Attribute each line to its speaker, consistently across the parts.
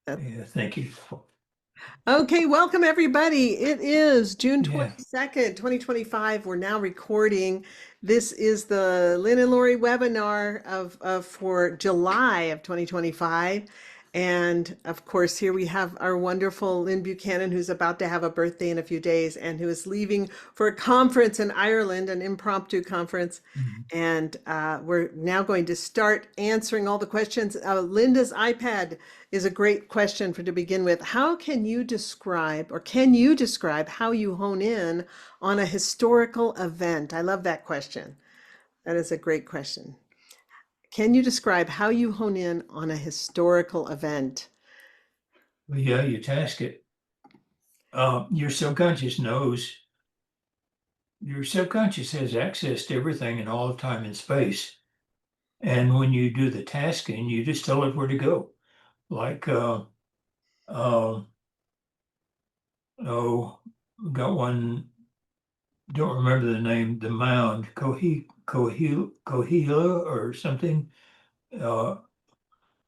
Speaker 1: Yeah, thank you.
Speaker 2: Okay, welcome everybody. It is June
Speaker 1: Yeah.
Speaker 2: 22nd, 2025. We're now recording. This is the Lyn and Lori webinar of for July of 2025. And of course, here we have our wonderful Lynn Buchanan, who's about to have a birthday in a few days and who is leaving for a conference in Ireland, an impromptu conference.
Speaker 1: Mhm.
Speaker 2: And we're now going to start answering all the questions. Linda's iPad is a great question for to begin with. How can you describe, or can you describe how you hone in on a historical event? I love that question. That is a great question. Can you describe how you hone in on a historical event?
Speaker 1: Well, yeah, you task it. Your subconscious knows, your subconscious has access to everything in all of time and space. And when you do the tasking, you just tell it where to go. Like, uh, oh, got one, don't remember the name, the mound, Cohila or something. Uh,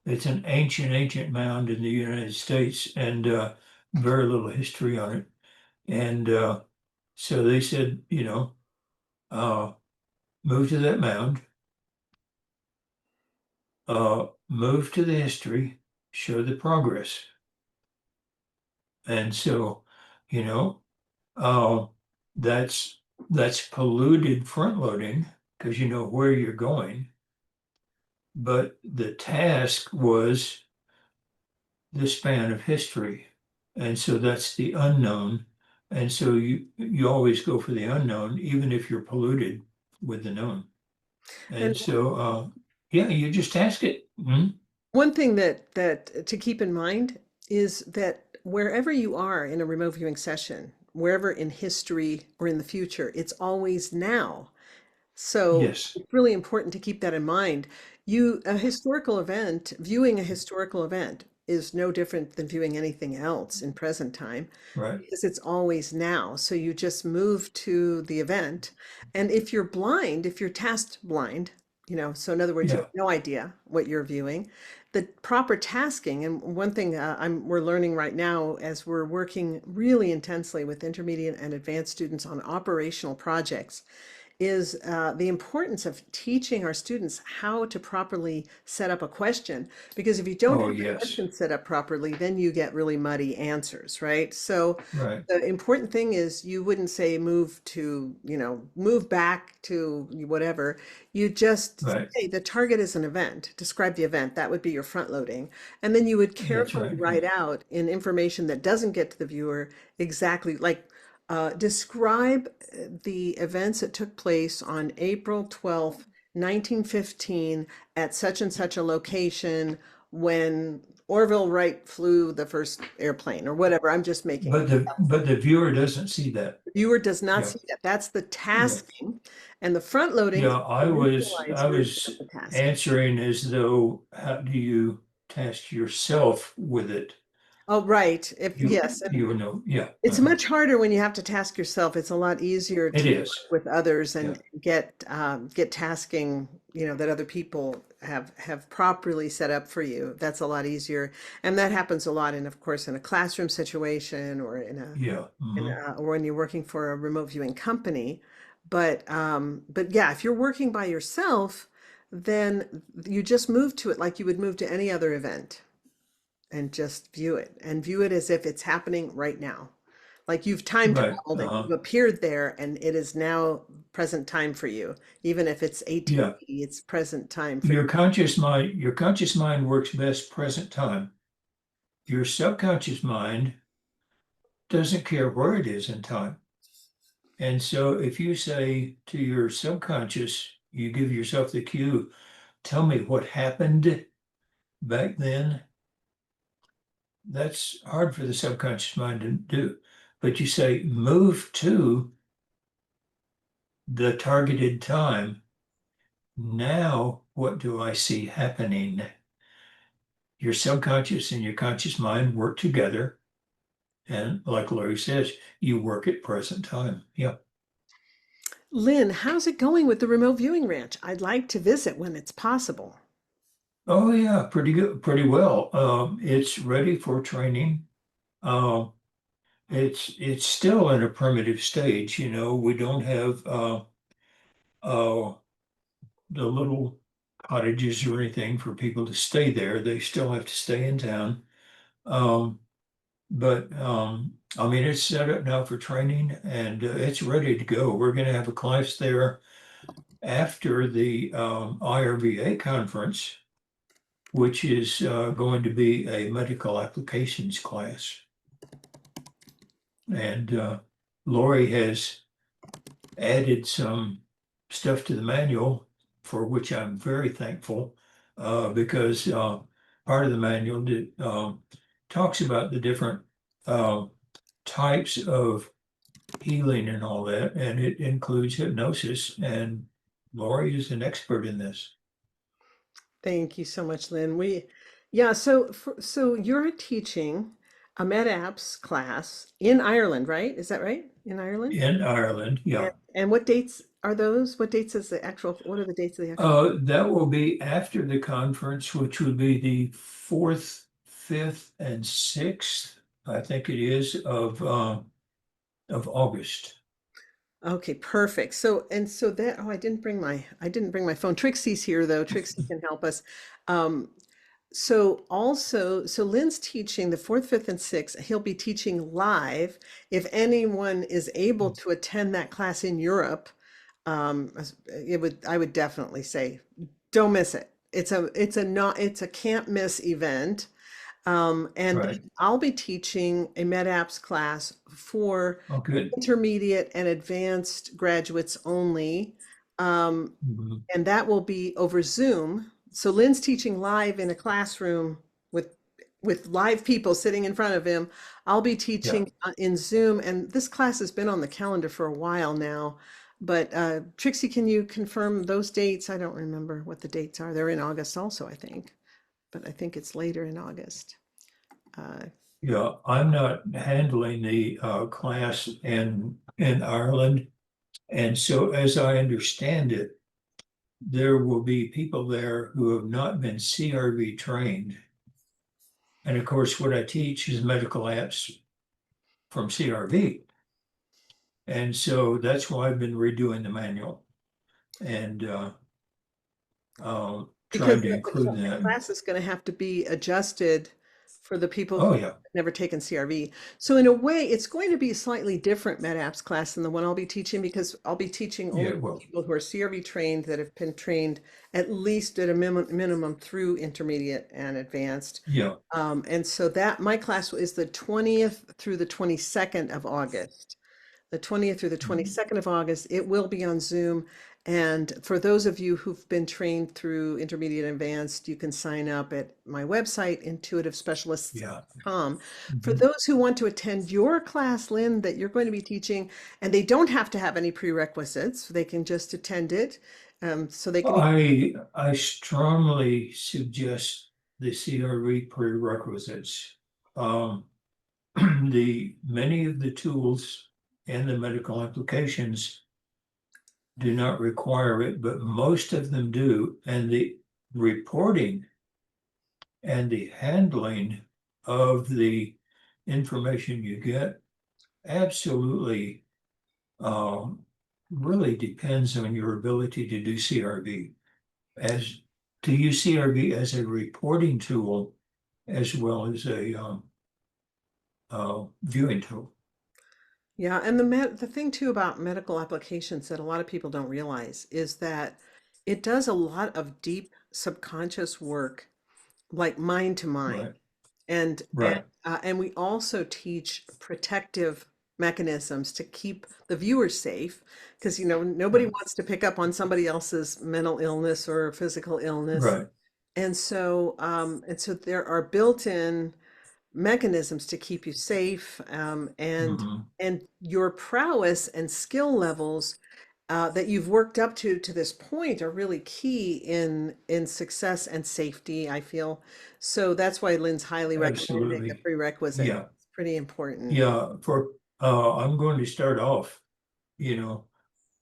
Speaker 1: it's an ancient mound in the United States and very little history on it. And so they said, uh, move to that mound, move to the history, show the progress. And so, you know, uh, that's polluted front loading because you know where you're going. But the task was the span of history. And so that's the unknown. And so you always go for the unknown, even if you're polluted with the known.
Speaker 2: And
Speaker 1: And so, yeah, you just ask it. Mhm.
Speaker 2: one thing that to keep in mind is that wherever you are in a remote viewing session, wherever in history or in the future, it's always now. So
Speaker 1: Yes,
Speaker 2: it's really important to keep that in mind. A historical event, viewing a historical event is no different than viewing anything else in present time
Speaker 1: right.
Speaker 2: because it's always now. So you just move to the event. And if you're blind, if you're tasked blind, so in other words, you
Speaker 1: Yeah.
Speaker 2: have no idea what you're viewing, the proper tasking, and one thing we're learning right now as we're working really intensely with intermediate and advanced students on operational projects is the importance of teaching our students how to properly set up a question. Because if you don't
Speaker 1: Oh,
Speaker 2: have the
Speaker 1: yes.
Speaker 2: question set up properly, then you get really muddy answers, right? So
Speaker 1: Right.
Speaker 2: the important thing is you wouldn't say move to, move back to whatever. You just
Speaker 1: Right.
Speaker 2: say the target is an event, describe the event. That would be your front loading. And then you would
Speaker 1: That's
Speaker 2: carefully
Speaker 1: right.
Speaker 2: write
Speaker 1: Yeah.
Speaker 2: out in information that doesn't get to the viewer exactly like describe the events that took place on April 12th, 1915 at such and such a location when Orville Wright flew the first airplane or whatever. I'm just making up.
Speaker 1: But the viewer doesn't see that.
Speaker 2: The viewer does not
Speaker 1: Yeah.
Speaker 2: see that. That's the
Speaker 1: Yeah.
Speaker 2: tasking. And the front loading is
Speaker 1: Yeah.
Speaker 2: the
Speaker 1: I
Speaker 2: visualized version
Speaker 1: was
Speaker 2: of the tasking.
Speaker 1: answering as though, how do you test yourself with it?
Speaker 2: Oh, right. If yes, and
Speaker 1: You know. Yeah.
Speaker 2: it's much harder when you have to task yourself. It's a lot easier
Speaker 1: It
Speaker 2: to work
Speaker 1: is.
Speaker 2: with others
Speaker 1: Yeah.
Speaker 2: and get tasking, that other people have properly set up for you. That's a lot easier, and that happens a lot in, of course, in a classroom situation or
Speaker 1: Yeah.
Speaker 2: or when you're working for a remote viewing company. But yeah, if you're working by yourself, then you just move to it like you would move to any other event and just view it as if it's happening right now. Like you've time
Speaker 1: Right.
Speaker 2: traveled and you've appeared there and it is now present time for you. Even if it's
Speaker 1: Yeah.
Speaker 2: ATP, it's present time for you.
Speaker 1: Your conscious mind works best present time. Your subconscious mind doesn't care where it is in time. And so if you say to your subconscious, you give yourself the cue, tell me what happened back then, that's hard for the subconscious mind to do. But you say, move to the targeted time. Now, what do I see happening? Your subconscious and your conscious mind work together. And like Lori says, you work at present time. Yeah.
Speaker 2: Lynn, how's it going with the remote viewing ranch? I'd like to visit when it's possible.
Speaker 1: Oh yeah, pretty good, pretty well. It's ready for training. Uh, it's still in a primitive stage, you know. We don't have uh, the little cottages or anything for people to stay there. They still have to stay in town. Um, but I mean, it's set up now for training and it's ready to go. We're going to have a class there after the IRVA conference, which is going to be a medical applications class. And Lori has added some stuff to the manual for which I'm very thankful because part of the manual talks about the different uh, types of healing and all that, and it includes hypnosis. And Lori is an expert in this.
Speaker 2: Thank you so much, Lynn. Yeah, so you're teaching a med apps class in Ireland, right? Is that right? In Ireland?
Speaker 1: In Ireland,
Speaker 2: And,
Speaker 1: yeah.
Speaker 2: and what dates are those? What are the dates of the actual?
Speaker 1: That will be after the conference, which would be the 4th, 5th, and 6th, I think it is, of August.
Speaker 2: Okay, perfect. I didn't bring my phone. Trixie's here though. Trixie can help us. Um, so Lynn's teaching the fourth, fifth, and sixth. He'll be teaching live. If anyone is able to attend that class in Europe, I would definitely say don't miss it. It's a can't miss event. And then
Speaker 1: Right.
Speaker 2: I'll be teaching a MedApps class for
Speaker 1: Oh, good.
Speaker 2: intermediate and advanced graduates only. Um,
Speaker 1: Mhm.
Speaker 2: and that will be over Zoom. So Lynn's teaching live in a classroom with with live people sitting in front of him. I'll be
Speaker 1: Yeah.
Speaker 2: teaching in Zoom, and this class has been on the calendar for a while now. But Trixie, can you confirm those dates? I don't remember what the dates are. They're in August also, I think, but I think it's later in August. Uh,
Speaker 1: Yeah. I'm not handling the class in Ireland. And so, as I understand it, there will be people there who have not been CRV trained. And of course, what I teach is medical apps from CRV. And so that's why I've been redoing the manual and
Speaker 2: Because
Speaker 1: trying to include
Speaker 2: the
Speaker 1: that.
Speaker 2: class is going to have to be adjusted for the people who
Speaker 1: Oh,
Speaker 2: have
Speaker 1: yeah.
Speaker 2: never taken CRV. So in a way, it's going to be a slightly different MedApps class than the one I'll be teaching because I'll be teaching only
Speaker 1: Yeah. Well,
Speaker 2: people who are CRV trained that have been trained at least at a minimum through intermediate and advanced.
Speaker 1: yeah.
Speaker 2: And so that my class is the 20th through the 22nd of August. The 20th through the 22nd of August. It will be on Zoom. And for those of you who've been trained through intermediate and advanced, you can sign up at my website,
Speaker 1: Yeah.
Speaker 2: intuitivespecialists.com. For
Speaker 1: Mhm.
Speaker 2: those who want to attend your class, Lynn, that you're going to be teaching, and they don't have to have any prerequisites, they can just attend it. So they can,
Speaker 1: I strongly suggest the CRV prerequisites. Um, the many of the tools and the medical applications do not require it, but most of them do. And the reporting and the handling of the information you get absolutely um, really depends on your ability to do CRV as to use CRV as a reporting tool as well as a viewing tool.
Speaker 2: yeah, and the thing too about medical applications that a lot of people don't realize is that it does a lot of deep subconscious work, like mind to mind.
Speaker 1: Right,
Speaker 2: And and
Speaker 1: right,
Speaker 2: and we also teach protective mechanisms to keep the viewer safe because nobody
Speaker 1: right,
Speaker 2: wants to pick up on somebody else's mental illness or physical illness.
Speaker 1: right.
Speaker 2: And so there are built-in mechanisms to keep you safe,
Speaker 1: Hmm.
Speaker 2: and your prowess and skill levels that you've worked up to this point are really key in success and safety, I feel. So that's why Lynn's highly recommending a
Speaker 1: Absolutely.
Speaker 2: prerequisite.
Speaker 1: Yeah,
Speaker 2: It's pretty important.
Speaker 1: yeah. For I'm going to start off, you know,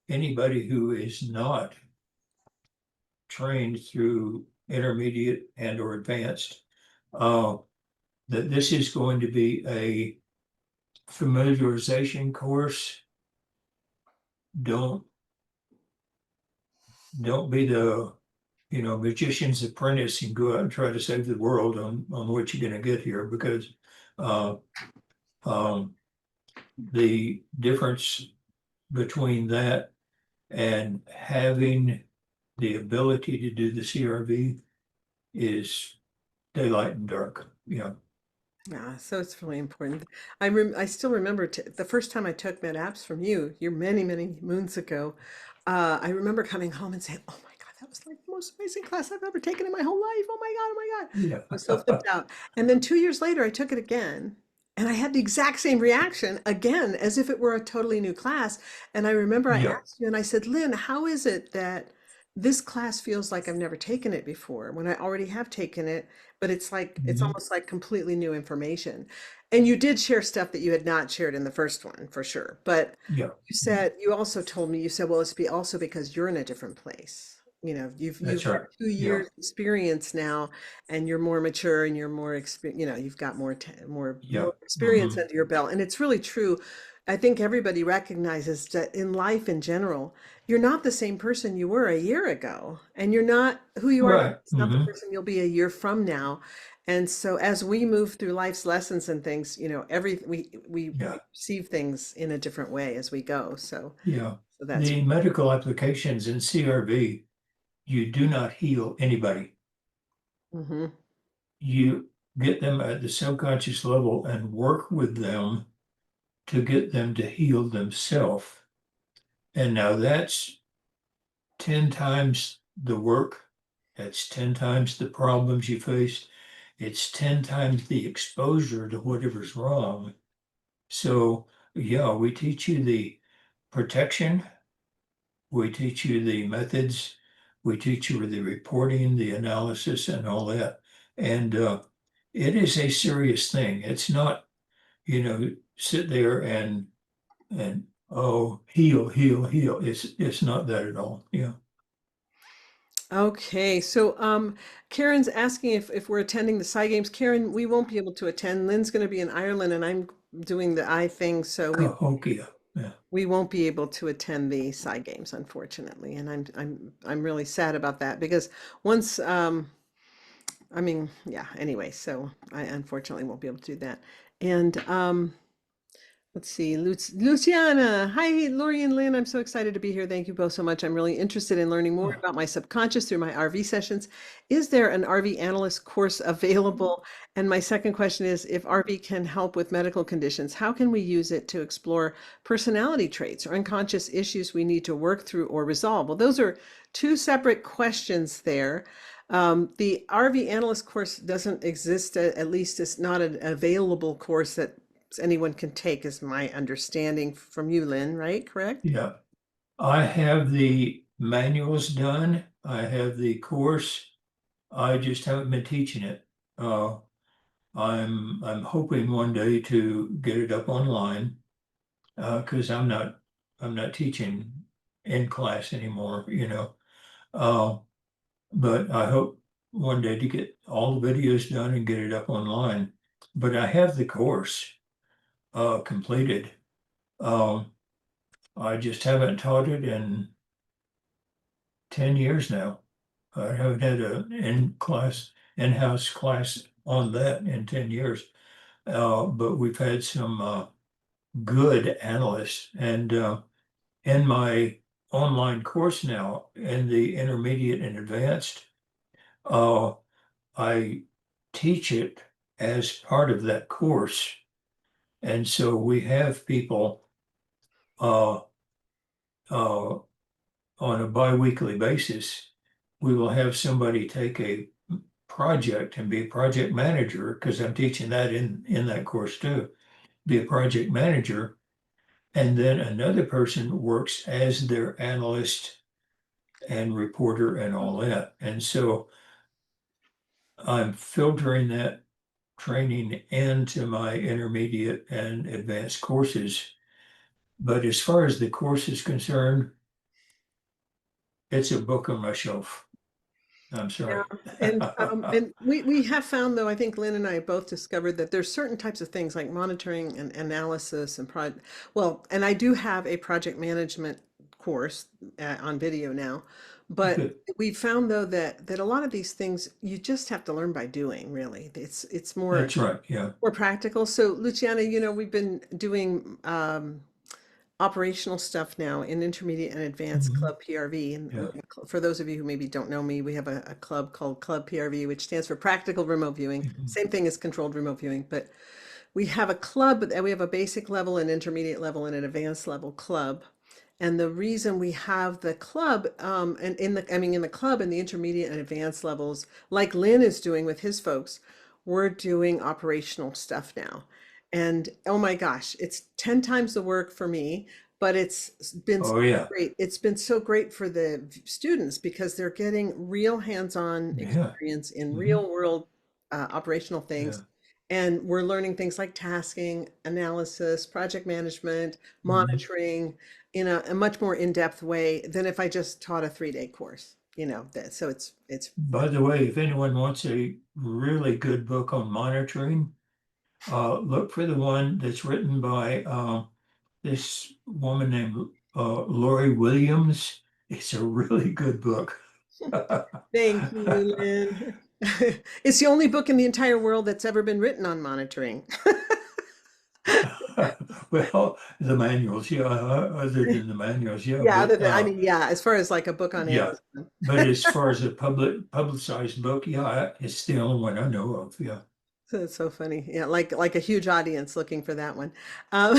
Speaker 1: anybody who is not trained through intermediate and or advanced, that this is going to be a familiarization course. Don't be the magician's apprentice and go out and try to save the world on what you're going to get here, because uh, um, the difference between that and having the ability to do the CRV is daylight and dark.
Speaker 2: Yeah, so it's really important. I still remember the first time I took med apps from you, you're many, many moons ago. I remember coming home and saying, "Oh my God, that was like the most amazing class I've ever taken in my whole life. Oh my God, oh my God."
Speaker 1: Yeah.
Speaker 2: I was so flipped out. And then 2 years later, I took it again, and I had the exact same reaction again, as if it were a totally new class. And I remember I
Speaker 1: Yeah.
Speaker 2: asked you, and I said, "Lyn, how is it that this class feels like I've never taken it before when I already have taken it?" But it's like it's
Speaker 1: Mhm.
Speaker 2: almost like completely new information. And you did share stuff that you had not shared in the first one for sure. But
Speaker 1: Yeah.
Speaker 2: you also told me, you said, well, it's also because you're in a different place. You know, you've
Speaker 1: That's
Speaker 2: had
Speaker 1: right.
Speaker 2: two
Speaker 1: Yeah.
Speaker 2: years experience now, and you're more mature and you're more you've got
Speaker 1: Yeah.
Speaker 2: more experience
Speaker 1: Hmm.
Speaker 2: under your belt. And it's really true. I think everybody recognizes that in life in general, you're not the same person you were a year ago, and you're not who you are now.
Speaker 1: Right.
Speaker 2: It's not the
Speaker 1: Hmm.
Speaker 2: person you'll be a year from now. And so as we move through life's lessons and things, we
Speaker 1: Yeah.
Speaker 2: receive things in a different way as we go.
Speaker 1: Yeah.
Speaker 2: So that's
Speaker 1: The medical applications in CRV, you do not heal anybody.
Speaker 2: hmm
Speaker 1: You get them at the subconscious level and work with them to get them to heal themselves. And now that's 10 times the work. That's 10 times the problems you face. It's 10 times the exposure to whatever's wrong. So, yeah, we teach you the protection, we teach you the methods, we teach you the reporting, the analysis, and all that. And it is a serious thing. It's not, sit there and oh, heal, heal, heal. It's not that at all. Yeah.
Speaker 2: okay. So Karen's asking if we're attending the Psy Games. Karen, we won't be able to attend. Lynn's going to be in Ireland, and I'm doing the I thing, so
Speaker 1: Cahokia. Yeah.
Speaker 2: we won't be able to attend the Psy Games, unfortunately. And I'm really sad about that because once I mean, yeah, anyway, so I unfortunately won't be able to do that. And let's see, Luciana. Hi, Lori and Lynn. I'm so excited to be here. Thank you both so much. I'm really interested in learning more
Speaker 1: Oh,
Speaker 2: about my subconscious through my RV sessions. Is there an RV analyst course available? And my second question is, if RV can help with medical conditions, how can we use it to explore personality traits or unconscious issues we need to work through or resolve? Well, those are two separate questions there. The RV analyst course doesn't exist, at least it's not an available course that anyone can take, is my understanding from you, Lynn, right? Correct?
Speaker 1: yeah. I have the manuals done. I have the course. I just haven't been teaching it. Uh, I'm hoping one day to get it up online, because I'm not teaching in class anymore. Uh, but I hope one day to get all the videos done and get it up online. But I have the course completed. Um, I just haven't taught it in 10 years now. I haven't had an in-house class on that in 10 years. But we've had some good analysts. And in my online course now, in the intermediate and advanced, uh, I teach it as part of that course. And so we have people uh, uh, on a biweekly basis. We will have somebody take a project and be a project manager, because I'm teaching that in that course too. Be a project manager, and then another person works as their analyst and reporter and all that. And so I'm filtering that training into my intermediate and advanced courses. But as far as the course is concerned, it's a book on my shelf. I'm
Speaker 2: Yeah,
Speaker 1: sorry.
Speaker 2: and we have found though, I think Lynn and I have both discovered that there's certain types of things like monitoring and analysis and well, and I do have a project management course on video now, but
Speaker 1: Good.
Speaker 2: we found though that a lot of these things you just have to learn by doing, really. It's
Speaker 1: That's right. Yeah.
Speaker 2: more practical. So Luciana, we've been doing operational stuff now in intermediate and advanced
Speaker 1: Hmm.
Speaker 2: Club PRV. And
Speaker 1: Yeah.
Speaker 2: for those of you who maybe don't know me, we have a club called Club PRV, which stands for Practical Remote Viewing.
Speaker 1: Mhm.
Speaker 2: Same thing as controlled remote viewing, but we have a club, and we have a basic level, an intermediate level, and an advanced level club. And the reason we have the club, and in the club and the intermediate and advanced levels, like Lynn is doing with his folks, we're doing operational stuff now. And oh my gosh, it's 10 times the work for me, but it's been so
Speaker 1: Oh yeah.
Speaker 2: great. It's been so great for the students because they're getting real hands-on
Speaker 1: Yeah.
Speaker 2: experience in
Speaker 1: Hmm.
Speaker 2: real world operational
Speaker 1: Yeah.
Speaker 2: things. And we're learning things like tasking, analysis, project management,
Speaker 1: Hmm.
Speaker 2: monitoring in a much more in-depth way than if I just taught a 3-day course, so it's
Speaker 1: By the way, if anyone wants a really good book on monitoring, look for the one that's written by this woman named Lori Williams. It's a really good book.
Speaker 2: thank you, Lynn. It's the only book in the entire world that's ever been written on monitoring.
Speaker 1: Well, the manuals, yeah, other than the manuals, yeah,
Speaker 2: Yeah, other
Speaker 1: but
Speaker 2: than, I mean, yeah, as far as like a book on
Speaker 1: yeah,
Speaker 2: Amazon.
Speaker 1: but as far as a publicized book, yeah, it's the only one I know of. Yeah.
Speaker 2: So it's so funny. Yeah, like a huge audience looking for that one. Um,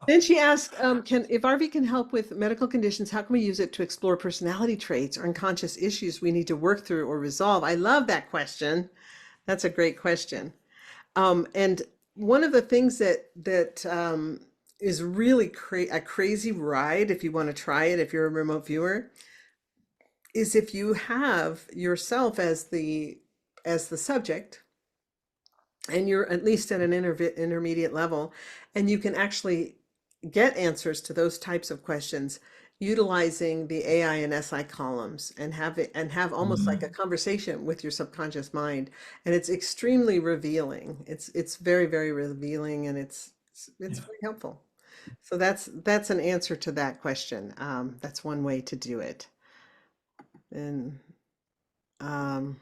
Speaker 2: then she asked, can if RV can help with medical conditions, how can we use it to explore personality traits or unconscious issues we need to work through or resolve? I love that question. That's a great question. And one of the things that is really a crazy ride, if you want to try it, if you're a remote viewer, is if you have yourself as the subject and you're at least at an intermediate level, and you can actually get answers to those types of questions utilizing the AI and SI columns and have almost like a
Speaker 1: Mhm.
Speaker 2: conversation with your subconscious mind. And it's extremely revealing. It's very, very revealing, and it's
Speaker 1: Yeah.
Speaker 2: very helpful. So that's an answer to that question. That's one way to do it. And um,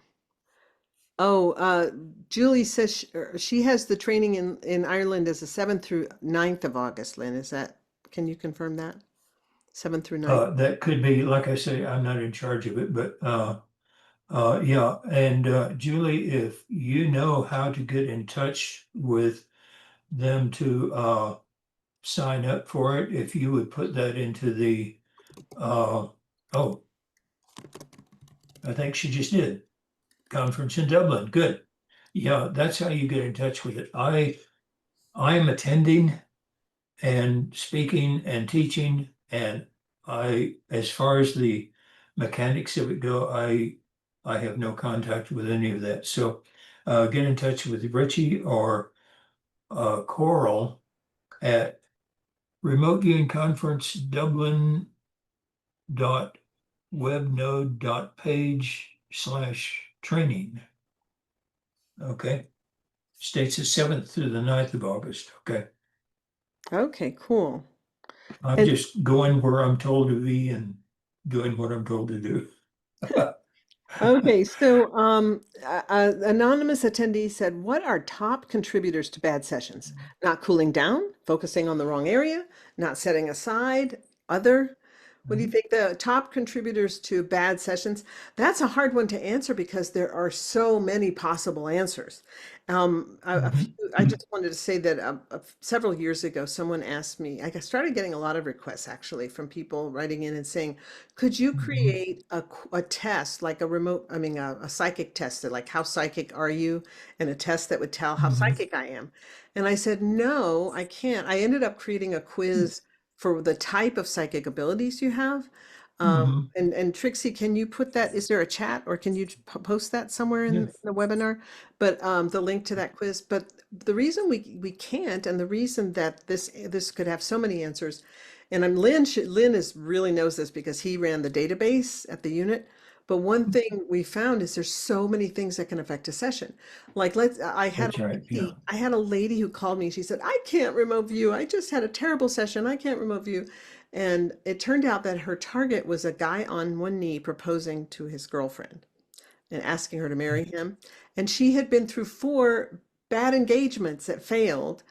Speaker 2: Oh, Julie says she has the training in Ireland as the 7th through 9th of August, Lynn. Can you confirm that? 7th through 9th?
Speaker 1: That could be, like I say, I'm not in charge of it, but yeah. And Julie, if you know how to get in touch with them to sign up for it, if you would put that into the oh, I think she just did. Conference in Dublin. Good. Yeah, that's how you get in touch with it. I'm attending and speaking and teaching, and as far as the mechanics of it go, I have no contact with any of that. So get in touch with Richie or Coral at Remote Viewing Conference Dublin dot webnode dot page slash training. Okay. States the 7th through the 9th of August. Okay.
Speaker 2: Okay, cool.
Speaker 1: I'm
Speaker 2: And
Speaker 1: just going where I'm told to be and doing what I'm told to do.
Speaker 2: okay, so anonymous attendee said, "What are top contributors to bad sessions? Not cooling down, focusing on the wrong area, not setting aside, other." What do you think the top contributors to bad sessions? That's a hard one to answer because there are so many possible answers.
Speaker 1: Mhm.
Speaker 2: I just wanted to say that several years ago, someone asked me, I started getting a lot of requests actually from people writing in and saying, could you
Speaker 1: Mhm.
Speaker 2: create a test, like a remote, I mean, a psychic test, that like how psychic are you? And a test that would tell how
Speaker 1: Mhm.
Speaker 2: psychic I am. And I said, no, I can't. I ended up creating a quiz for the type of psychic abilities you have.
Speaker 1: Mhm.
Speaker 2: And Trixie, can you put that, is there a chat or can you post that somewhere in
Speaker 1: Yes.
Speaker 2: the webinar? But the link to that quiz. But the reason we can't, and the reason that this could have so many answers, and Lynn is really knows this because he ran the database at the unit. But one thing we found is there's so many things that can affect a session. Like
Speaker 1: That's right. Yeah.
Speaker 2: I had a lady who called me. She said, "I can't remove you. I just had a terrible session. I can't remove you." And it turned out that her target was a guy on one knee proposing to his girlfriend and asking her to marry him. And she had been through four bad engagements that failed.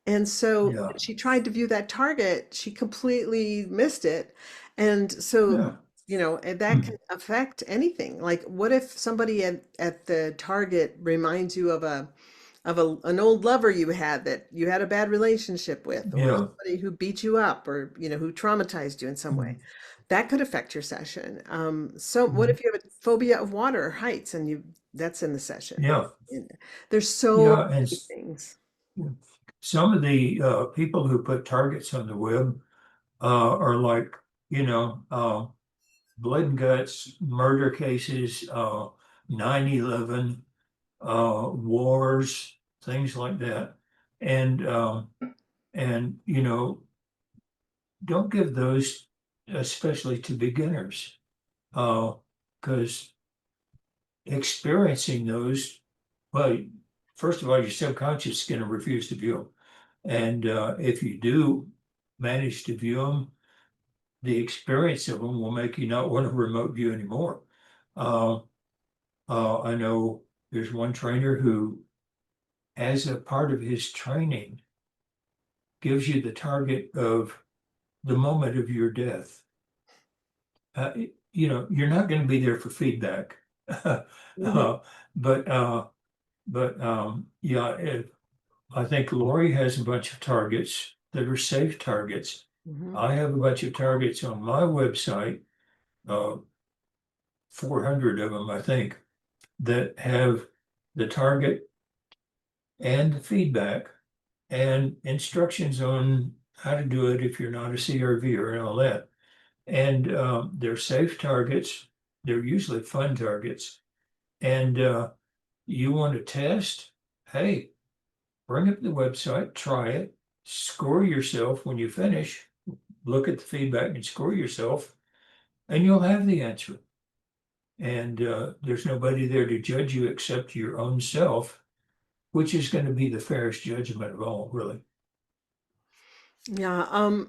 Speaker 2: And so
Speaker 1: Yeah.
Speaker 2: when she tried to view that target, she completely missed it. And so,
Speaker 1: Yeah.
Speaker 2: and that
Speaker 1: Hmm.
Speaker 2: can affect anything. Like, what if somebody at the target reminds you of an old lover you had that you had a bad relationship with, or
Speaker 1: Yeah.
Speaker 2: somebody who beat you up, or who traumatized you in some way?
Speaker 1: Hmm.
Speaker 2: That could affect your session. So what
Speaker 1: Hmm.
Speaker 2: if you have a phobia of water or heights, and that's in the session?
Speaker 1: Yeah.
Speaker 2: And there's so
Speaker 1: Yeah. And
Speaker 2: many things.
Speaker 1: some of the people who put targets on the web are like, you know, blood and guts, murder cases, 9/11, wars, things like that. And don't give those, especially to beginners, because experiencing those, well, first of all, your subconscious is going to refuse to view them. And if you do manage to view them, the experience of them will make you not want to remote view anymore. Uh, I know there's one trainer who, as a part of his training, gives you the target of the moment of your death. You're not going to be there for feedback.
Speaker 2: Mhm,
Speaker 1: uh, but yeah, I think Lori has a bunch of targets that are safe targets.
Speaker 2: mhm.
Speaker 1: I have a bunch of targets on my website, uh, 400 of them, I think, that have the target and the feedback and instructions on how to do it if you're not a CRV or all that. And they're safe targets. They're usually fun targets. And you want to test? Hey, bring up the website, try it, score yourself when you finish, look at the feedback and score yourself, and you'll have the answer. And there's nobody there to judge you except your own self, which is going to be the fairest judgment of all, really.
Speaker 2: Yeah.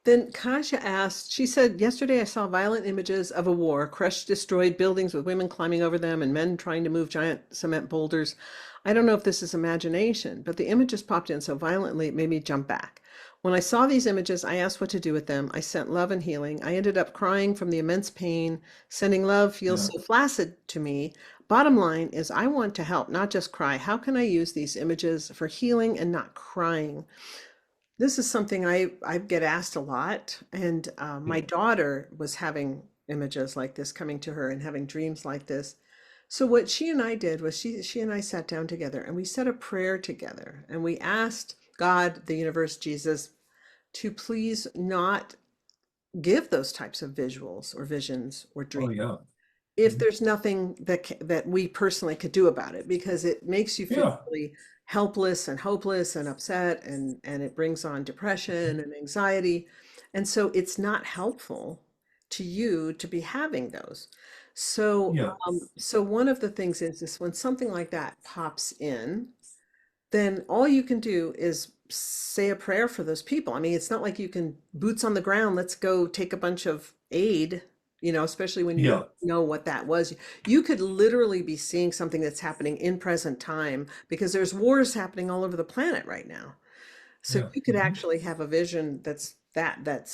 Speaker 2: Then Kasia asked, she said, "Yesterday I saw violent images of a war, crushed, destroyed buildings with women climbing over them and men trying to move giant cement boulders. I don't know if this is imagination, but the images popped in so violently it made me jump back. When I saw these images, I asked what to do with them. I sent love and healing. I ended up crying from the immense pain. Sending love feels
Speaker 1: Yeah.
Speaker 2: so flaccid to me. Bottom line is I want to help, not just cry. How can I use these images for healing and not crying?" This is something I get asked a lot, and my daughter was having images like this coming to her and having dreams like this. So what she and I did was she and I sat down together and we said a prayer together and we asked God, the universe, Jesus, to please not give those types of visuals or visions or
Speaker 1: Oh,
Speaker 2: dreams
Speaker 1: yeah.
Speaker 2: if there's nothing that we personally could do about it, because it makes you feel
Speaker 1: Yeah.
Speaker 2: really helpless and hopeless and upset, and it brings on depression and anxiety, and so it's not helpful to you to be having those. So
Speaker 1: Yeah.
Speaker 2: so one of the things is this: when something like that pops in, then all you can do is say a prayer for those people. I mean, it's not like you can boots on the ground, let's go take a bunch of aid, especially when you don't
Speaker 1: Yeah.
Speaker 2: know what that was. You could literally be seeing something that's happening in present time because there's wars happening all over the planet right now. So
Speaker 1: Yeah.
Speaker 2: you could
Speaker 1: Mhm.
Speaker 2: actually have a vision that's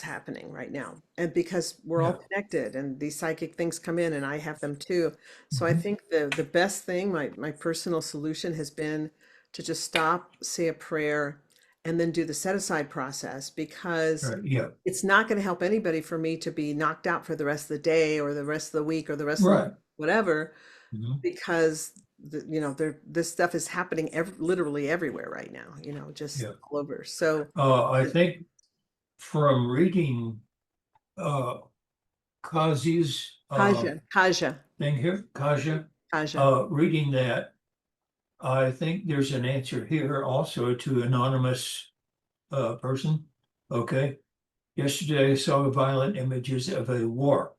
Speaker 2: happening right now. And because we're all
Speaker 1: Yeah.
Speaker 2: connected and these psychic things come in and I have them too. So I
Speaker 1: Mhm.
Speaker 2: think the best thing, my personal solution has been to just stop, say a prayer, and then do the set aside process, because
Speaker 1: Right. Yeah.
Speaker 2: it's not going to help anybody for me to be knocked out for the rest of the day or the rest of the week or the rest of the
Speaker 1: Right.
Speaker 2: whatever,
Speaker 1: Mhm.
Speaker 2: because this stuff is happening literally everywhere right now, just
Speaker 1: Yeah.
Speaker 2: all over. So
Speaker 1: I think from reading uh, Kazi's
Speaker 2: Kaja,
Speaker 1: thing here, Kaja,
Speaker 2: Kaja.
Speaker 1: reading that, I think there's an answer here also to anonymous person. Okay. Yesterday I saw violent images of a war.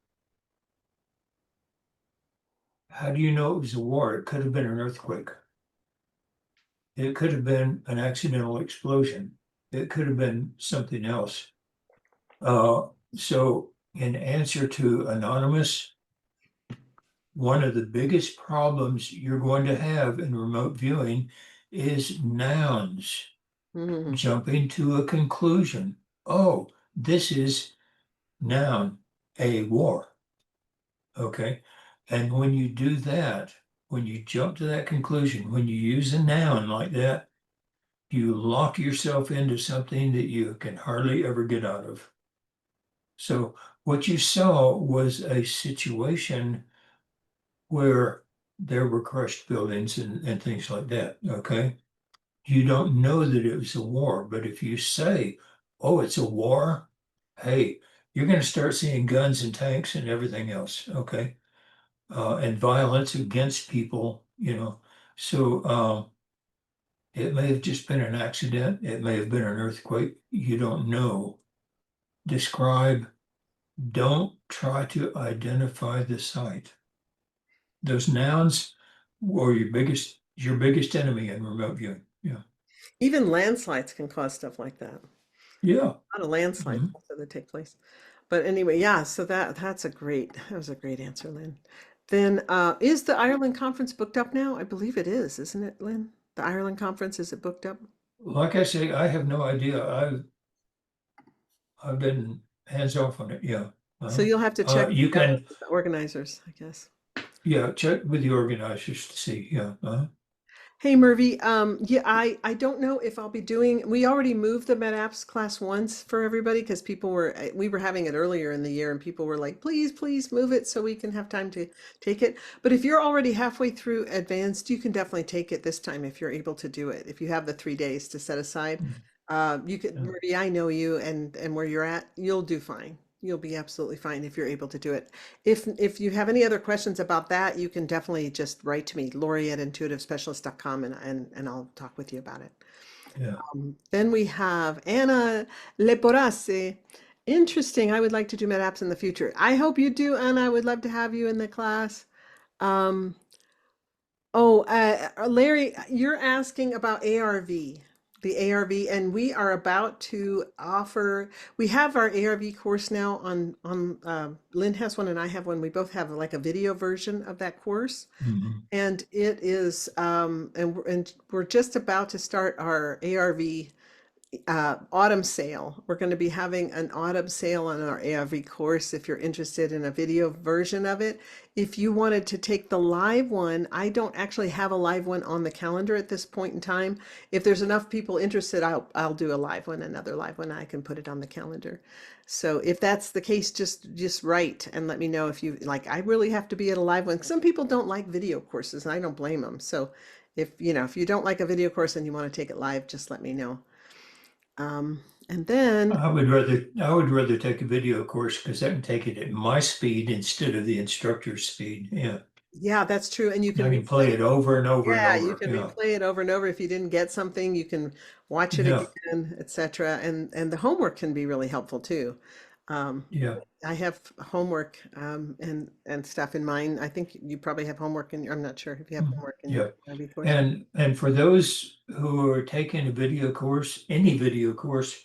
Speaker 1: How do you know it was a war? It could have been an earthquake. It could have been an accidental explosion. It could have been something else. So in answer to anonymous, one of the biggest problems you're going to have in remote viewing is nouns.
Speaker 2: Mhm.
Speaker 1: Jumping to a conclusion. Oh, this is noun, a war. Okay. And when you do that, when you jump to that conclusion, when you use a noun like that, you lock yourself into something that you can hardly ever get out of. So what you saw was a situation where there were crushed buildings and things like that. Okay. You don't know that it was a war, but if you say, oh, it's a war, hey, you're going to start seeing guns and tanks and everything else. Okay. And violence against people, you know. So it may have just been an accident. It may have been an earthquake. You don't know. Describe. Don't try to identify the site. Those nouns were your biggest enemy in remote viewing. Yeah.
Speaker 2: Even landslides can cause stuff like that.
Speaker 1: Yeah.
Speaker 2: A lot of landslides
Speaker 1: Mhm.
Speaker 2: also that take place. But anyway, yeah, so that was a great answer, Lynn. Then is the Ireland conference booked up now? I believe it is, isn't it, Lynn? The Ireland conference, is it booked up?
Speaker 1: Like I say, I have no idea. I've been hands off on it. Yeah.
Speaker 2: So you'll have to check
Speaker 1: You can,
Speaker 2: with the organizers, I guess.
Speaker 1: yeah, check with the organizers to see. Yeah.
Speaker 2: Hey Murphy, yeah, I don't know if I'll be doing, we already moved the MedApps class once for everybody because we were having it earlier in the year and people were like, please move it so we can have time to take it. But if you're already halfway through advanced, you can definitely take it this time if you're able to do it. If you have the 3 days to set aside,
Speaker 1: Mhm.
Speaker 2: you could,
Speaker 1: Yeah.
Speaker 2: Murphy, I know you and where you're at, you'll do fine. You'll be absolutely fine if you're able to do it. If you have any other questions about that, you can definitely just write to me, Lori@intuitivespecialist.com, and I'll talk with you about it.
Speaker 1: Yeah.
Speaker 2: Then we have Anna Leporace. Interesting. I would like to do MedApps in the future. I hope you do, Anna. I would love to have you in the class. Um, Larry, you're asking about ARV, the ARV, and we are about to offer. We have our ARV course now on. Lynn has one and I have one. We both have like a video version of that course,
Speaker 1: Mhm.
Speaker 2: and it is and we're just about to start our ARV autumn sale. We're going to be having an autumn sale on our ARV course if you're interested in a video version of it. If you wanted to take the live one, I don't actually have a live one on the calendar at this point in time. If there's enough people interested, I'll do a live one, another live one. I can put it on the calendar. So if that's the case, just write and let me know if you like. I really have to be at a live one. Some people don't like video courses, and I don't blame them. So if you don't like a video course and you want to take it live, just let me know. And then,
Speaker 1: I would rather take a video course because I can take it at my speed instead of the instructor's speed. Yeah.
Speaker 2: yeah, that's true. And you
Speaker 1: I
Speaker 2: can
Speaker 1: can play
Speaker 2: replay
Speaker 1: it
Speaker 2: it.
Speaker 1: over and over and
Speaker 2: Yeah, you
Speaker 1: over.
Speaker 2: can
Speaker 1: Yeah.
Speaker 2: replay it over and over. If you didn't get something, you can watch it
Speaker 1: Yeah.
Speaker 2: again, etc. And the homework can be really helpful too. Um,
Speaker 1: Yeah.
Speaker 2: I have homework and stuff in mine. I think you probably have homework in I'm not sure if you have
Speaker 1: Mhm.
Speaker 2: homework in your
Speaker 1: Yeah.
Speaker 2: IB course.
Speaker 1: And for those who are taking a video course, any video course,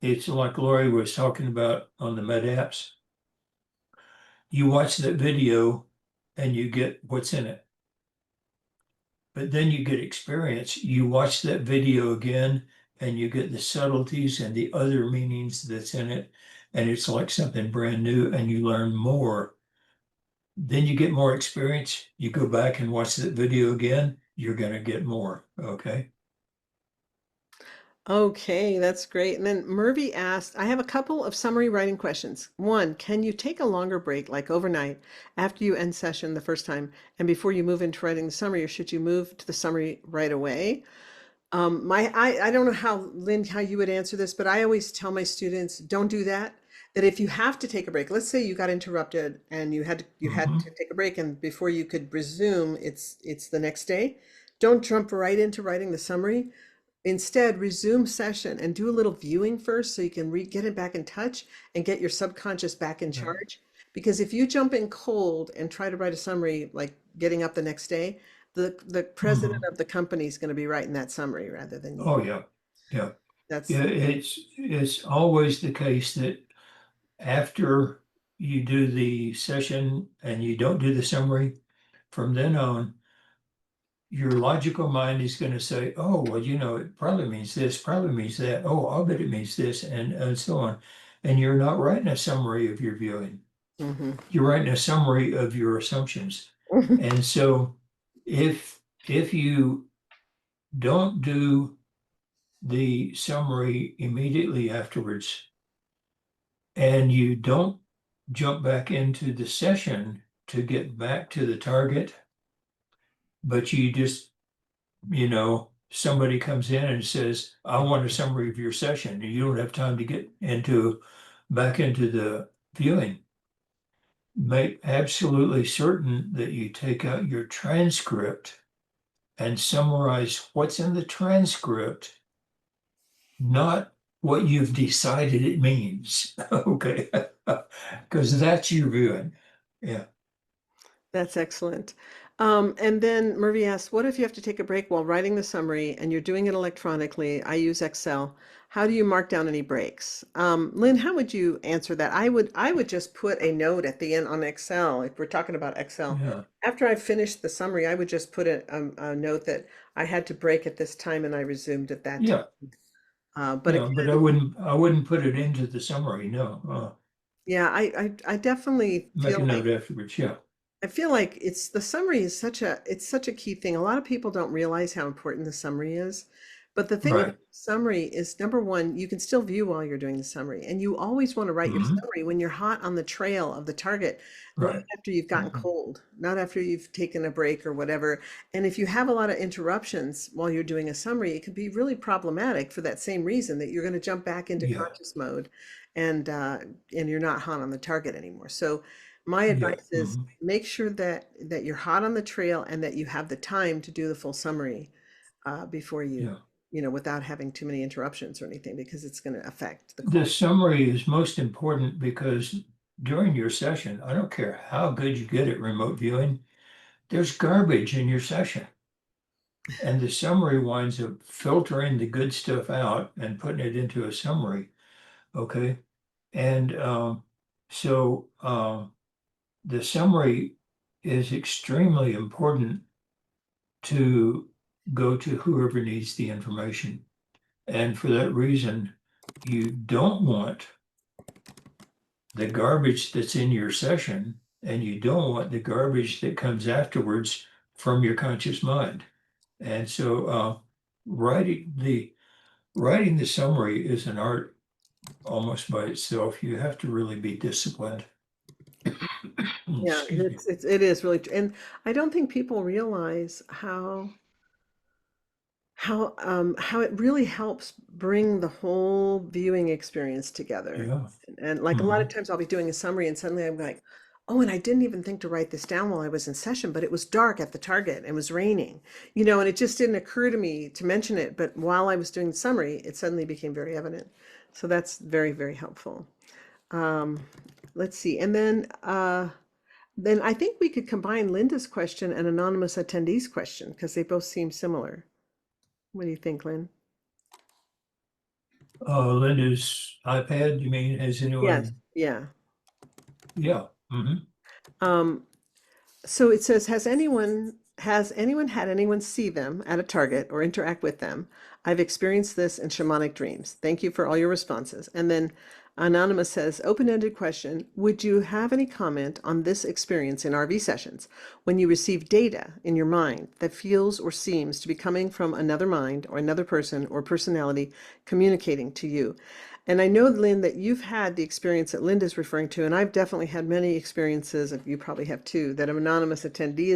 Speaker 1: it's like Lori was talking about on the Med apps. You watch that video and you get what's in it. But then you get experience. You watch that video again and you get the subtleties and the other meanings that's in it. And it's like something brand new and you learn more. Then you get more experience. You go back and watch that video again, you're going to get more. Okay.
Speaker 2: Okay, that's great. And then Murphy asked, I have a couple of summary writing questions. One, can you take a longer break, like overnight, after you end session the first time and before you move into writing the summary, or should you move to the summary right away? I don't know how, Lynn, how you would answer this, but I always tell my students, don't do that. That if you have to take a break, let's say you got interrupted and you had to
Speaker 1: Hmm.
Speaker 2: take a break, and before you could resume, it's the next day. Don't jump right into writing the summary. Instead, resume session and do a little viewing first so you can get it back in touch and get your subconscious back in
Speaker 1: Yeah.
Speaker 2: charge. Because if you jump in cold and try to write a summary, like getting up the next day, the president
Speaker 1: Mhm.
Speaker 2: of the company is going to be writing that summary rather than you.
Speaker 1: Oh, yeah, yeah.
Speaker 2: That's
Speaker 1: Yeah, it's always the case that after you do the session and you don't do the summary, from then on, your logical mind is going to say, oh, well, it probably means this, probably means that. Oh, I'll bet it means this, and so on. And you're not writing a summary of your viewing.
Speaker 2: hmm
Speaker 1: You're writing a summary of your assumptions. And so if you don't do the summary immediately afterwards, and you don't jump back into the session to get back to the target, but you just, somebody comes in and says, I want a summary of your session, and you don't have time to get back into the viewing. Make absolutely certain that you take out your transcript and summarize what's in the transcript, not what you've decided it means. Okay. Because that's your viewing. Yeah.
Speaker 2: That's excellent. And then Murphy asks, what if you have to take a break while writing the summary and you're doing it electronically? I use Excel. How do you mark down any breaks? Lynn, how would you answer that? I would just put a note at the end on Excel. If we're talking about Excel,
Speaker 1: Yeah.
Speaker 2: after I finished the summary, I would just put a note that I had to break at this time and I resumed at that time.
Speaker 1: Yeah.
Speaker 2: But
Speaker 1: Yeah. But I
Speaker 2: again,
Speaker 1: wouldn't put it into the summary. No.
Speaker 2: yeah, I definitely
Speaker 1: Make
Speaker 2: feel
Speaker 1: a
Speaker 2: like
Speaker 1: note afterwards. Yeah.
Speaker 2: I feel like it's the summary is such a key thing. A lot of people don't realize how important the summary is. But the thing about
Speaker 1: Right.
Speaker 2: summary is number one, you can still view while you're doing the summary. And you always want to write your
Speaker 1: Hmm.
Speaker 2: summary when you're hot on the trail of the target, not
Speaker 1: Right.
Speaker 2: after you've gotten
Speaker 1: Hmm.
Speaker 2: cold, not after you've taken a break or whatever. And if you have a lot of interruptions while you're doing a summary, it can be really problematic for that same reason that you're going to jump back into
Speaker 1: Yeah.
Speaker 2: conscious mode and you're not hot on the target anymore. So my
Speaker 1: Yeah.
Speaker 2: advice is
Speaker 1: Hmm.
Speaker 2: make sure that you're hot on the trail and that you have the time to do the full summary before you,
Speaker 1: Yeah.
Speaker 2: without having too many interruptions or anything, because it's going to affect the
Speaker 1: The
Speaker 2: quality.
Speaker 1: summary is most important because during your session, I don't care how good you get at remote viewing, there's garbage in your session. And the summary winds up filtering the good stuff out and putting it into a summary. Okay. And the summary is extremely important to go to whoever needs the information. And for that reason, you don't want the garbage that's in your session, and you don't want the garbage that comes afterwards from your conscious mind. And so writing the summary is an art almost by itself. You have to really be disciplined.
Speaker 2: Yeah,
Speaker 1: Excuse me.
Speaker 2: it is really, and I don't think people realize how it really helps bring the whole viewing experience together.
Speaker 1: Yeah.
Speaker 2: And like a lot of
Speaker 1: Hmm.
Speaker 2: times I'll be doing a summary and suddenly I'm like, oh, and I didn't even think to write this down while I was in session, but it was dark at the target. It was raining, and it just didn't occur to me to mention it. But while I was doing the summary, it suddenly became very evident. So that's very, very helpful. Um, let's see. And then I think we could combine Linda's question and anonymous attendee's question because they both seem similar. What do you think, Lynn?
Speaker 1: Linda's iPad, you mean? Has
Speaker 2: Yes.
Speaker 1: anyone?
Speaker 2: Yeah.
Speaker 1: Yeah. Hmm.
Speaker 2: Um, so it says, has anyone had anyone see them at a target or interact with them? I've experienced this in shamanic dreams. Thank you for all your responses. And then Anonymous says, open-ended question. Would you have any comment on this experience in RV sessions when you receive data in your mind that feels or seems to be coming from another mind or another person or personality communicating to you? And I know, Lynn, that you've had the experience that Linda's referring to, and I've definitely had many experiences, and you probably have too, that an anonymous attendee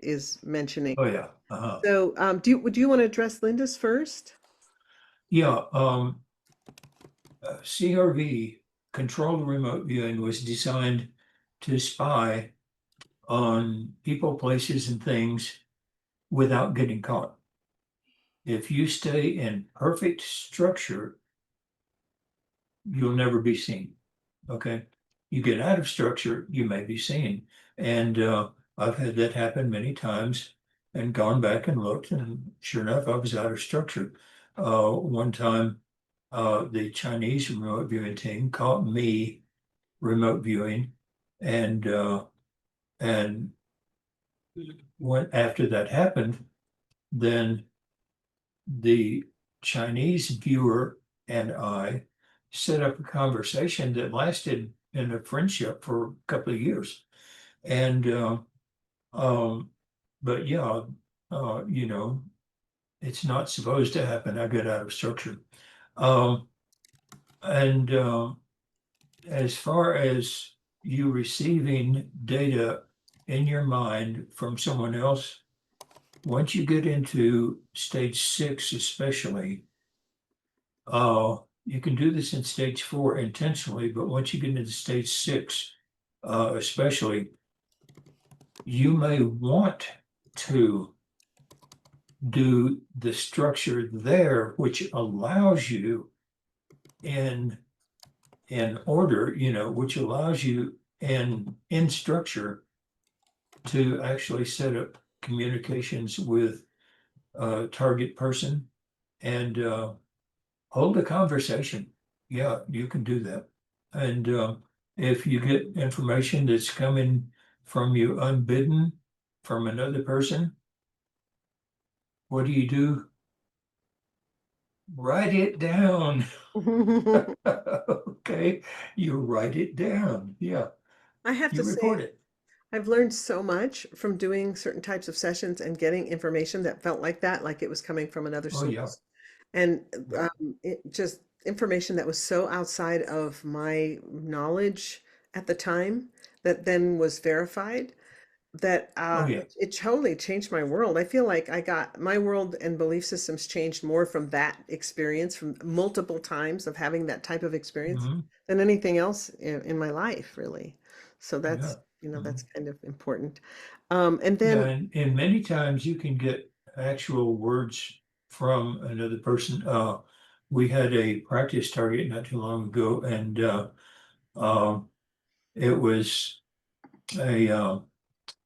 Speaker 2: is mentioning.
Speaker 1: Oh, yeah. Uh-huh.
Speaker 2: So, would you want to address Linda's first?
Speaker 1: Yeah. CRV, controlled remote viewing, was designed to spy on people, places, and things without getting caught. If you stay in perfect structure, you'll never be seen. Okay. you get out of structure, you may be seen. And I've had that happen many times and gone back and looked, and sure enough, I was out of structure. One time, the Chinese remote viewing team caught me remote viewing, and and when after that happened, then the Chinese viewer and I set up a conversation that lasted in a friendship for a couple of years. And um, but yeah, you know, it's not supposed to happen. I get out of structure. Um, and as far as you receiving data in your mind from someone else, once you get into stage 6, especially, you can do this in stage 4 intentionally, but once you get into stage 6, especially, you may want to do the structure there, which allows you in order, which allows you in structure to actually set up communications with a target person and hold a conversation. Yeah, you can do that. And if you get information that's coming from you unbidden from another person, what do? Write it down. Okay, you write it down. Yeah,
Speaker 2: I have
Speaker 1: you
Speaker 2: to say,
Speaker 1: report it.
Speaker 2: I've learned so much from doing certain types of sessions and getting information that felt like that, like it was coming from another
Speaker 1: Oh, yeah.
Speaker 2: source. And
Speaker 1: Yeah.
Speaker 2: it just information that was so outside of my knowledge at the time that then was verified that
Speaker 1: Oh, yeah.
Speaker 2: it totally changed my world. I feel like I got my world and belief systems changed more from that experience, from multiple times of having that type of experience
Speaker 1: Hmm.
Speaker 2: than anything else in my life, really. So
Speaker 1: Yeah.
Speaker 2: that's,
Speaker 1: Mhm.
Speaker 2: that's kind of important. And
Speaker 1: Yeah,
Speaker 2: then,
Speaker 1: and many times you can get actual words from another person. We had a practice target not too long ago, and um, it was a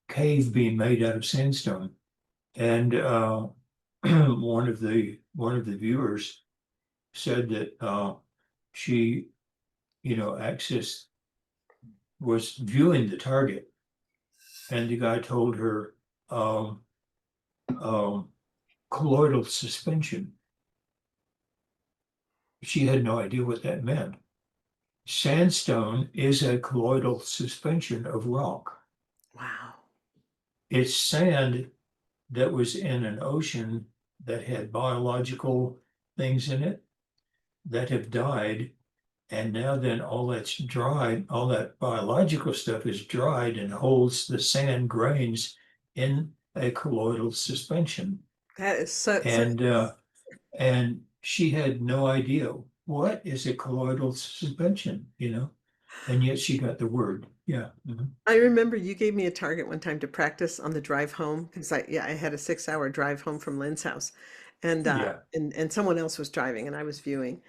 Speaker 1: cave being made out of sandstone. And one of the viewers said that she, access was viewing the target, and the guy told her um, um, colloidal suspension. She had no idea what that meant. Sandstone is a colloidal suspension of rock.
Speaker 2: wow.
Speaker 1: It's sand that was in an ocean that had biological things in it that have died. And now then all that's dried, all that biological stuff is dried and holds the sand grains in a colloidal suspension.
Speaker 2: That is so
Speaker 1: And she had no idea what is a colloidal suspension. And yet she got the word. Yeah. Mhm.
Speaker 2: I remember you gave me a target one time to practice on the drive home because I had a 6 hour drive home from Lynn's house, and
Speaker 1: Yeah.
Speaker 2: someone else was driving and I was viewing,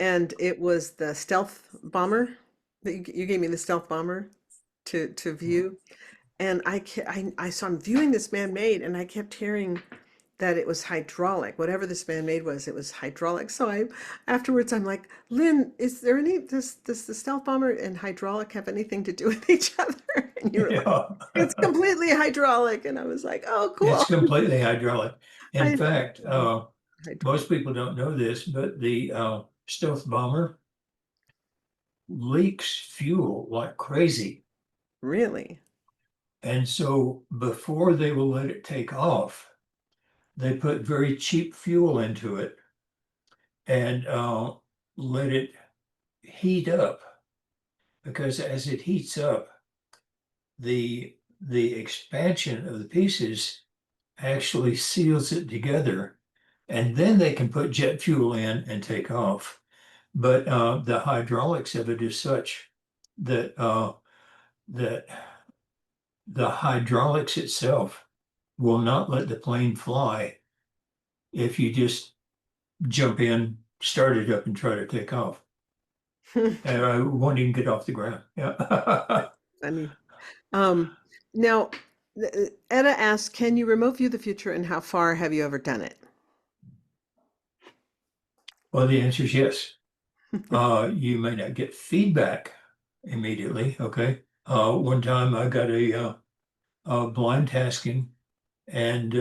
Speaker 2: and it was the stealth bomber that you gave me the stealth bomber to view, and I saw him viewing this man made, and I kept hearing that it was hydraulic. Whatever this man made was, it was hydraulic. So afterwards I'm like, Lynn, is there any does the stealth bomber and hydraulic have anything to do with each other? And you were like,
Speaker 1: Yeah.
Speaker 2: it's completely hydraulic. And I was like, oh,
Speaker 1: It's
Speaker 2: cool.
Speaker 1: completely hydraulic. In
Speaker 2: I
Speaker 1: fact,
Speaker 2: hydraulic.
Speaker 1: most people don't know this, but the stealth bomber leaks fuel like crazy.
Speaker 2: Really?
Speaker 1: And so before they will let it take off, they put very cheap fuel into it and let it heat up. Because as it heats up, the expansion of the pieces actually seals it together, and then they can put jet fuel in and take off. But the hydraulics of it is such that the hydraulics itself will not let the plane fly if you just jump in, start it up, and try to take off. and I won't even get off the ground. Yeah.
Speaker 2: Funny. Um, now, Etta asks, can you remote view the future and how far have you ever done it?
Speaker 1: Well, the answer is yes. You may not get feedback immediately. Okay. One time I got a blind tasking, and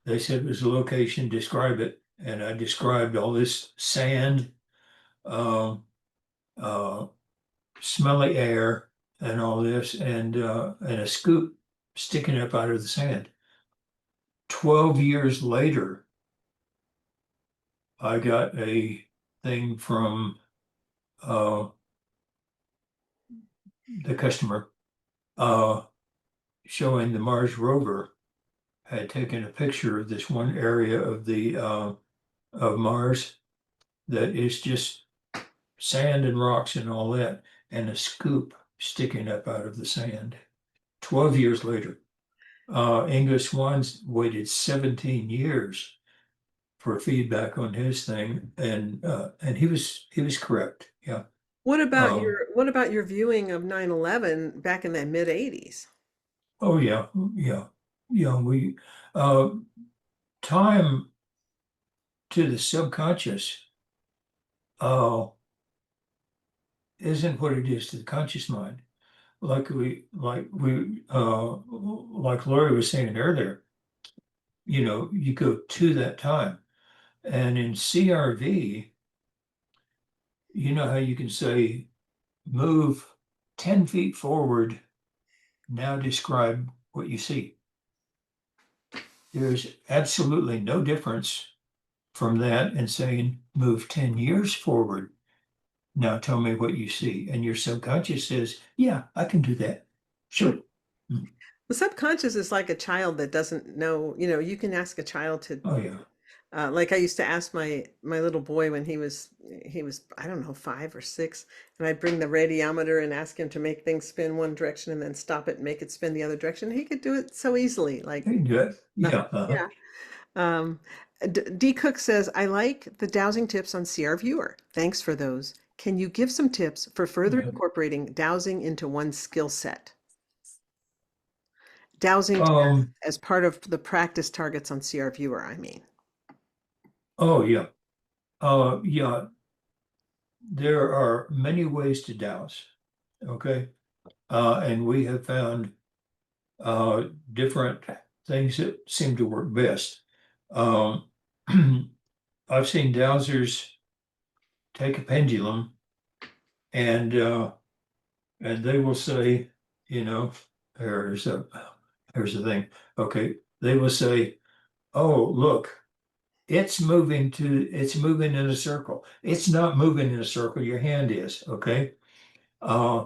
Speaker 1: they said it was a location, describe it. And I described all this sand, uh, uh, smelly air, and all this, and a scoop sticking up out of the sand. 12 years later, I got a thing from uh, the customer uh, showing the Mars rover had taken a picture of this one area of the of Mars that is just sand and rocks and all that, and a scoop sticking up out of the sand. 12 years later, Inga Swan's waited 17 years for feedback on his thing, and he was correct. Yeah. Um,
Speaker 2: What about your viewing of 9/11 back in the mid 80s?
Speaker 1: oh yeah, yeah, yeah. We uh, time to the subconscious uh, isn't what it is to the conscious mind. Like Lori was saying earlier, you go to that time. And in CRV, you know how you can say, move 10 feet forward, now describe what you see. There's absolutely no difference from that and saying, move 10 years forward, now tell me what you see. And your subconscious says, yeah, I can do that. Sure. Mm.
Speaker 2: The subconscious is like a child that doesn't know, you can ask a child to,
Speaker 1: Oh, yeah.
Speaker 2: like I used to ask my little boy when he was I don't know 5 or 6, and I'd bring the radiometer and ask him to make things spin one direction and then stop it and make it spin the other direction. He could do it so easily,
Speaker 1: I
Speaker 2: like
Speaker 1: can do it.
Speaker 2: nothing.
Speaker 1: Yeah.
Speaker 2: Yeah. Um, D Cook says, I like the dowsing tips on CR Viewer. Thanks for those. Can you give some tips for further
Speaker 1: Yeah.
Speaker 2: incorporating dowsing into one's skill set? Dowsing
Speaker 1: Um,
Speaker 2: as part of the practice targets on CR Viewer, I mean.
Speaker 1: oh, yeah. Yeah, there are many ways to douse. Okay. And we have found different things that seem to work best. Um, I've seen dowsers take a pendulum and they will say, you know, here's a here's the thing. Okay, they will say, "Oh, look, it's moving in a circle. It's not moving in a circle. Your hand is." Okay. Uh,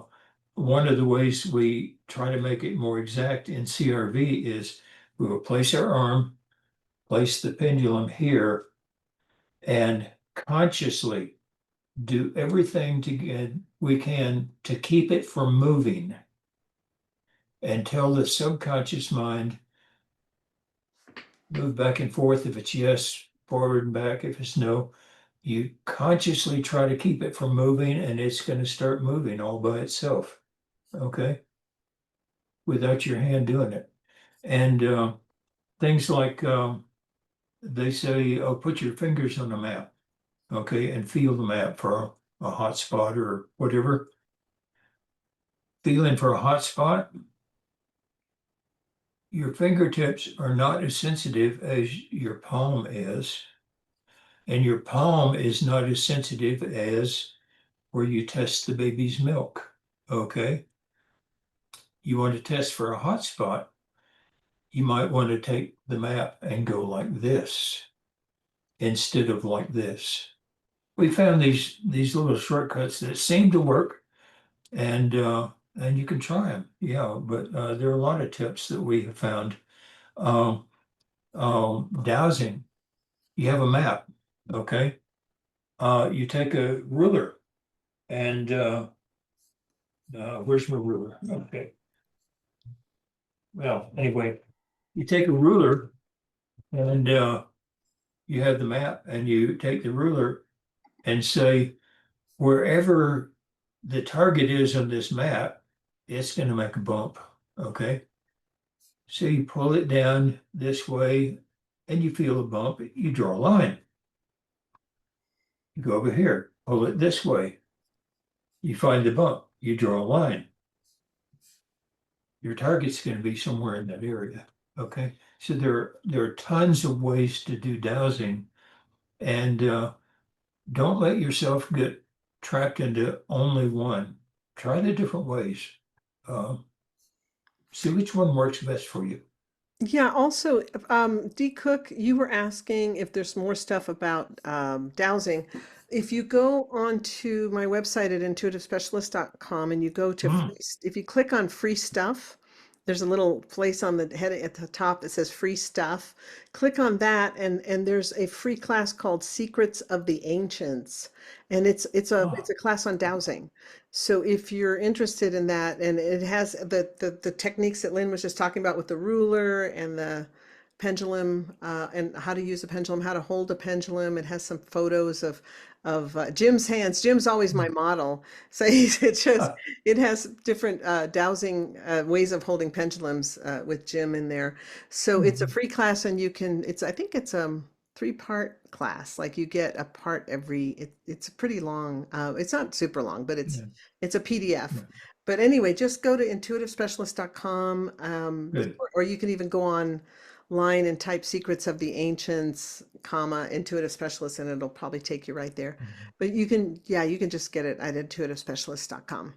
Speaker 1: One of the ways we try to make it more exact in CRV is we will place our arm, place the pendulum here, and consciously do everything we can to keep it from moving and tell the subconscious mind move back and forth if it's yes, forward and back if it's no. You consciously try to keep it from moving and it's going to start moving all by itself. Okay. Without your hand doing it. And things like they say, oh, put your fingers on the map, okay, and feel the map for a hot spot or whatever. Feeling for a hot spot, your fingertips are not as sensitive as your palm is, and your palm is not as sensitive as where you test the baby's milk, okay? You want to test for a hot spot, you might want to take the map and go like this instead of like this. We found these little shortcuts that seem to work, and you can try them. Yeah, but there are a lot of tips that we have found. Um, Dowsing, you have a map, okay? You take a ruler and where's my ruler? Okay. Well, anyway, you take a ruler and you have the map, and you take the ruler and say, wherever the target is on this map, it's going to make a bump. Okay. So you pull it down this way and you feel a bump, you draw a line. You go over here, pull it this way. You find the bump, you draw a line. Your target's going to be somewhere in that area. Okay. So there are tons of ways to do dowsing, and don't let yourself get trapped into only one. Try the different ways. Uh, See which one works best for you.
Speaker 2: Yeah, also, D. Cook, you were asking if there's more stuff about dowsing. If you go onto my website at intuitivespecialist.com and you go to
Speaker 1: Hmm.
Speaker 2: if you click on free stuff, there's a little place on the head at the top that says free stuff. Click on that and there's a free class called Secrets of the Ancients. And it's
Speaker 1: Oh,
Speaker 2: a class on dowsing. So if you're interested in that, and it has the techniques that Lynn was just talking about with the ruler and the pendulum, and how to use a pendulum, how to hold a pendulum. It has some photos of Jim's hands. Jim's always my model. So it has different dowsing ways of holding pendulums with Jim in there. So it's a
Speaker 1: mhm.
Speaker 2: free class, and I think it's 3-part class. Like you get a part it's pretty long. It's not super long, but
Speaker 1: Yeah,
Speaker 2: it's a PDF.
Speaker 1: yeah,
Speaker 2: But anyway, just go to intuitivespecialist.com,
Speaker 1: good.
Speaker 2: or you can even go online and type Secrets of the Ancients, comma, Intuitive Specialist, and it'll probably take you right there.
Speaker 1: Mhm.
Speaker 2: But yeah, you can just get it at intuitivespecialist.com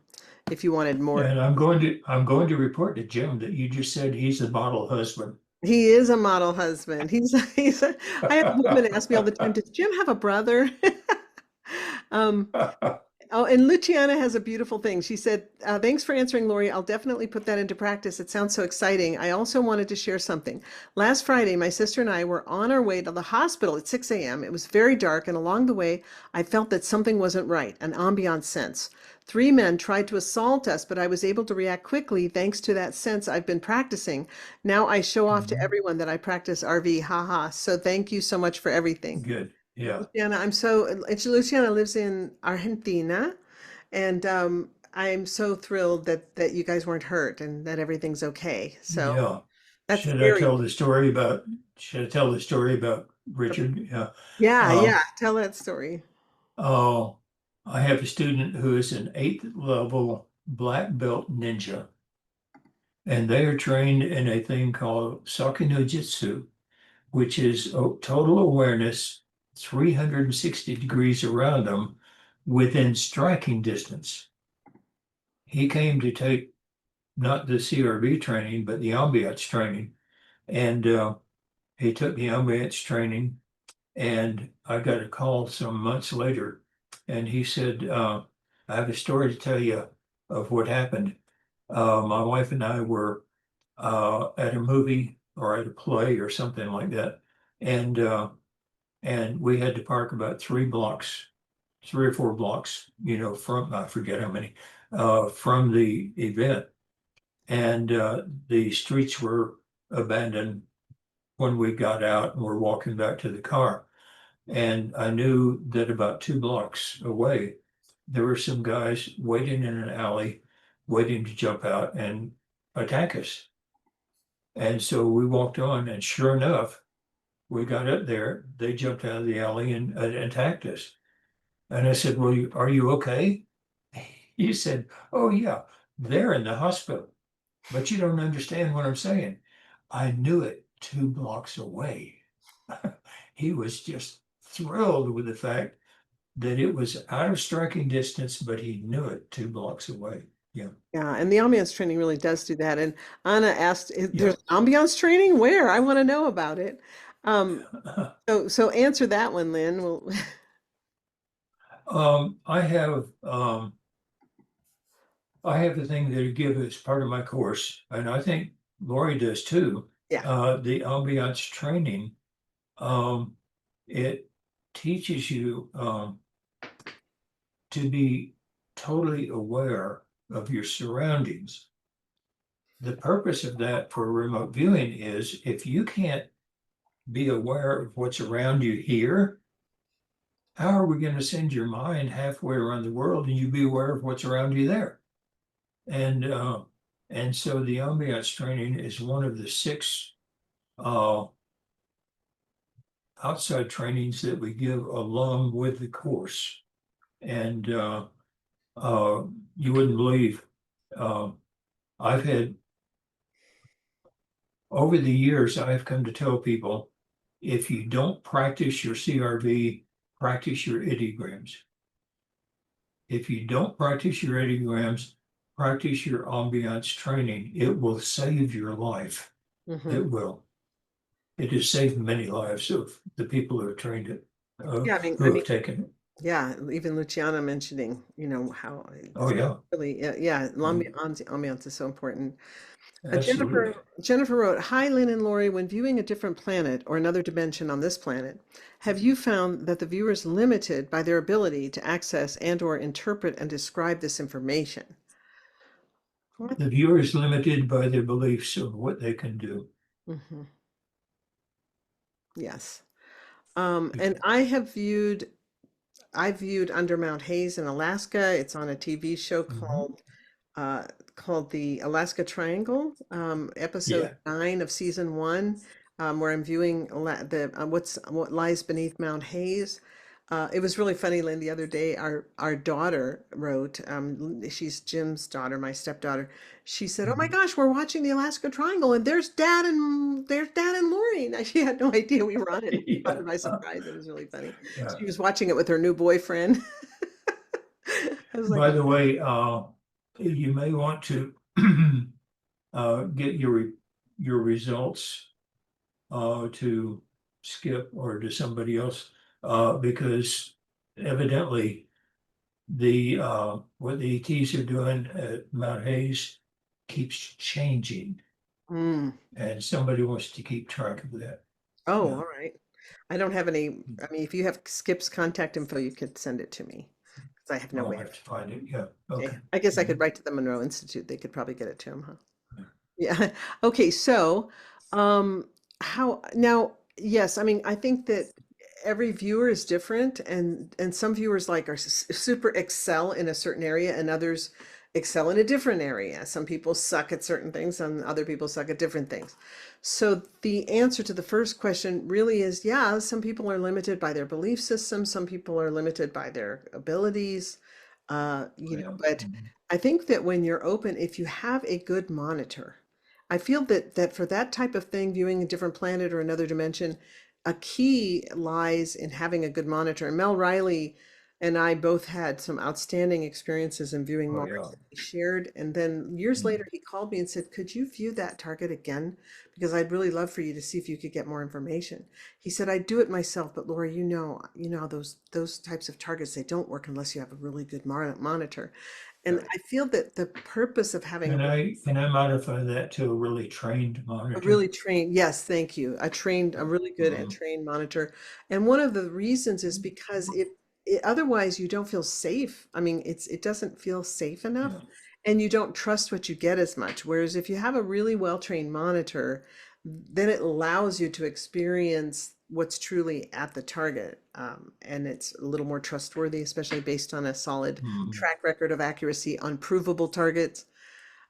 Speaker 2: if you wanted more.
Speaker 1: And I'm going to report to Jim that you just said he's the model husband.
Speaker 2: He is a model husband. I have women ask me all the time, does Jim have a brother? Um, Oh, and Luciana has a beautiful thing. She said, thanks for answering, Lori. I'll definitely put that into practice. It sounds so exciting. I also wanted to share something. Last Friday, my sister and I were on our way to the hospital at 6 a.m. It was very dark, and along the way, I felt that something wasn't right, an ambient sense. 3 men tried to assault us, but I was able to react quickly thanks to that sense I've been practicing. Now I show off to
Speaker 1: Mhm.
Speaker 2: everyone that I practice RV. Haha. So thank you so much for everything.
Speaker 1: Good. Yeah.
Speaker 2: Luciana lives in Argentina, and I'm so thrilled that you guys weren't hurt and that everything's okay. So
Speaker 1: Yeah.
Speaker 2: that's
Speaker 1: Should I
Speaker 2: very,
Speaker 1: tell the story about, should I tell the story about Richard? Yeah.
Speaker 2: yeah,
Speaker 1: Um,
Speaker 2: yeah. Tell that story.
Speaker 1: oh, I have a student who is an eighth level black belt ninja, and they are trained in a thing called Saki no Jitsu, which is total awareness 360 degrees around them within striking distance. He came to take not the CRV training, but the ambiance training. And he took the ambiance training, and I got a call some months later, and he said, I have a story to tell you of what happened. My wife and I were at a movie or at a play or something like that, and we had to park about 3 blocks, 3 or 4 blocks, from I forget how many, from the event, and the streets were abandoned when we got out and were walking back to the car. And I knew that about 2 blocks away, there were some guys waiting in an alley, waiting to jump out and attack us. And so we walked on, and sure enough, we got up there. They jumped out of the alley and attacked us. And I said, "Well, are you okay?" He said, "Oh, yeah, they're in the hospital. But you don't understand what I'm saying. I knew it 2 blocks away." He was just thrilled with the fact that it was out of striking distance, but he knew it 2 blocks away. Yeah,
Speaker 2: Yeah, and the ambiance training really does do that. And Anna asked,
Speaker 1: yeah.
Speaker 2: there's ambiance training? Where? I want to know about it. Um, so answer that one, Lynn. Well,
Speaker 1: Um, I have um, I have the thing that I give as part of my course, and I think Lori does too.
Speaker 2: yeah.
Speaker 1: The ambiance training. Um, it teaches you to be totally aware of your surroundings. The purpose of that for remote viewing is if you can't be aware of what's around you here, how are we going to send your mind halfway around the world and you be aware of what's around you there? And so the ambiance training is one of the 6 uh, outside trainings that we give along with the course. And uh, you wouldn't believe, uh, I've had over the years, I've come to tell people, if you don't practice your CRV, practice your ideograms. If you don't practice your ideograms, practice your ambiance training. It will save your life.
Speaker 2: Mhm.
Speaker 1: It will. It has saved many lives of the people who have trained it,
Speaker 2: Yeah,
Speaker 1: who have taken it.
Speaker 2: yeah, even Luciana mentioning, how
Speaker 1: Oh,
Speaker 2: it's
Speaker 1: yeah.
Speaker 2: really, yeah,
Speaker 1: Mm,
Speaker 2: ambiance is so important.
Speaker 1: absolutely.
Speaker 2: Jennifer wrote, "Hi, Lynn and Lori. When viewing a different planet or another dimension on this planet, have you found that the viewer is limited by their ability to access and or interpret and describe this information?" What?
Speaker 1: The viewer is limited by their beliefs of what they can do.
Speaker 2: Mhm. Yes. And
Speaker 1: Because,
Speaker 2: I viewed Under Mount Hayes in Alaska. It's on a TV show
Speaker 1: mhm.
Speaker 2: uh, called the Alaska Triangle, episode
Speaker 1: Yeah.
Speaker 2: 9 of season 1, where I'm viewing what lies beneath Mount Hayes. It was really funny, Lynn. The other day, our daughter wrote, she's Jim's daughter, my stepdaughter. She said, "Oh my
Speaker 1: Mhm.
Speaker 2: gosh, we're watching the Alaska Triangle, and there's Dad and Lori." And she had no idea we were on it. It caught her
Speaker 1: Yeah.
Speaker 2: by surprise. It was really funny.
Speaker 1: Yeah.
Speaker 2: She was watching it with her new boyfriend. I was like,
Speaker 1: By the way, you may want to get your results to Skip or to somebody else because evidently the what the ETs are doing at Mount Hayes keeps changing,
Speaker 2: mm.
Speaker 1: and somebody wants to keep track of that.
Speaker 2: Oh,
Speaker 1: Yeah.
Speaker 2: all right. I don't have any. I mean, if you have Skip's contact info, you could send it to me because I have no
Speaker 1: I'll
Speaker 2: way
Speaker 1: have
Speaker 2: of.
Speaker 1: to find it. Yeah.
Speaker 2: Okay.
Speaker 1: Okay.
Speaker 2: I guess I could
Speaker 1: Mhm.
Speaker 2: write to the Monroe Institute. They could probably get it to him, huh? Yeah. Okay. So, um, how now? Yes. I mean, I think that every viewer is different, and some viewers like super excel in a certain area, and others excel in a different area. Some people suck at certain things, and other people suck at different things. So the answer to the first question really is, yeah, some people are limited by their belief system, some people are limited by their abilities,
Speaker 1: Yeah.
Speaker 2: but
Speaker 1: Mhm.
Speaker 2: I think that when you're open, if you have a good monitor, I feel that for that type of thing, viewing a different planet or another dimension, a key lies in having a good monitor. And Mel Riley and I both had some outstanding experiences in viewing
Speaker 1: Oh,
Speaker 2: Mars
Speaker 1: yeah.
Speaker 2: that he shared. And then years
Speaker 1: Mhm.
Speaker 2: later, he called me and said, "Could you view that target again? Because I'd really love for you to see if you could get more information." He said, "I'd do it myself, but Laura, how those types of targets, they don't work unless you have a really good monitor." And
Speaker 1: Yeah.
Speaker 2: I feel that the purpose of having
Speaker 1: Can I modify that to a really trained
Speaker 2: a
Speaker 1: monitor?
Speaker 2: really trained, yes, thank you. A really good and
Speaker 1: Mhm.
Speaker 2: trained monitor. And one of the reasons is because otherwise you don't feel safe. I mean, it doesn't feel safe enough
Speaker 1: Yeah.
Speaker 2: and you don't trust what you get as much. Whereas if you have a really well-trained monitor, then it allows you to experience what's truly at the target. And it's a little more trustworthy, especially based on a solid
Speaker 1: Mhm.
Speaker 2: track record of accuracy on provable targets.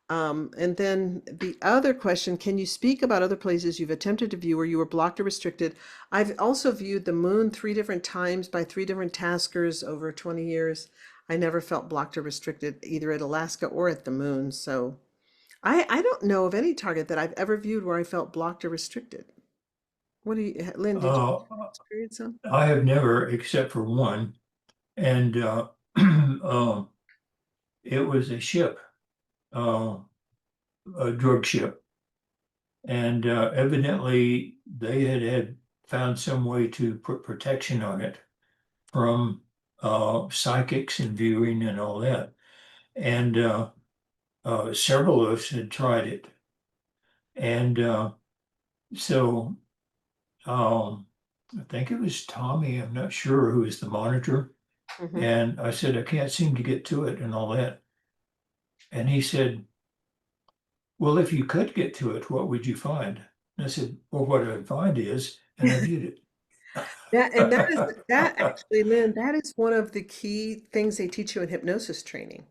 Speaker 2: And then the other question, can you speak about other places you've attempted to view where you were blocked or restricted? I've also viewed the moon 3 different times by 3 different taskers over 20 years. I never felt blocked or restricted either at Alaska or at the moon. So I don't know of any target that I've ever viewed where I felt blocked or restricted. What do you, Lynn, did you
Speaker 1: Uh,
Speaker 2: experience some?
Speaker 1: I have never, except for one, and it was a ship, uh, a drug ship, and evidently they had found some way to put protection on it from psychics and viewing and all that. And several of us had tried it, and so I think it was Tommy. I'm not sure who is the monitor.
Speaker 2: Hmm.
Speaker 1: And I said, I can't seem to get to it and all that. And he said, well, if you could get to it, what would you find? And I said, well, what I'd find is, and I viewed it.
Speaker 2: That actually, Lynn, that is one of the key things they teach you in hypnosis training.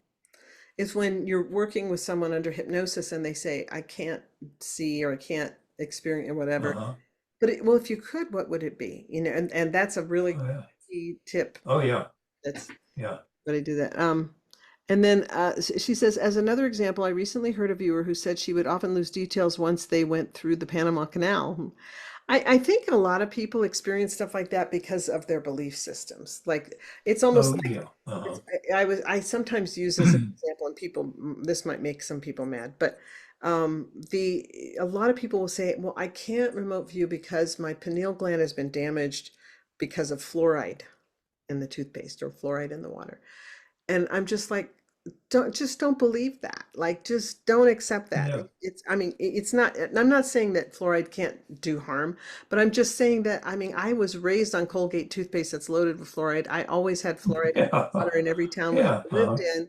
Speaker 2: Is when you're working with someone under hypnosis and they say, I can't see or I can't experience or whatever.
Speaker 1: Uh-huh.
Speaker 2: But well, if you could, what would it be? And that's a really
Speaker 1: Oh yeah.
Speaker 2: key tip.
Speaker 1: Oh yeah.
Speaker 2: That's
Speaker 1: Yeah.
Speaker 2: but I do that. And then she says, as another example, I recently heard a viewer who said she would often lose details once they went through the Panama Canal. I think a lot of people experience stuff like that because of their belief systems. Like it's almost
Speaker 1: Oh
Speaker 2: like
Speaker 1: yeah. Uh-huh.
Speaker 2: I sometimes use this as an example, and people this might make some people mad, but the a lot of people will say, well, I can't remote view because my pineal gland has been damaged because of fluoride in the toothpaste or fluoride in the water. And I'm just like, don't believe that. Like, just don't accept that.
Speaker 1: Yeah.
Speaker 2: It's, I mean, it's not, I'm not saying that fluoride can't do harm, but I'm just saying that, I mean, I was raised on Colgate toothpaste that's loaded with fluoride. I always had fluoride in
Speaker 1: Yeah.
Speaker 2: water in every town we
Speaker 1: Yeah.
Speaker 2: lived
Speaker 1: Uh-huh.
Speaker 2: in.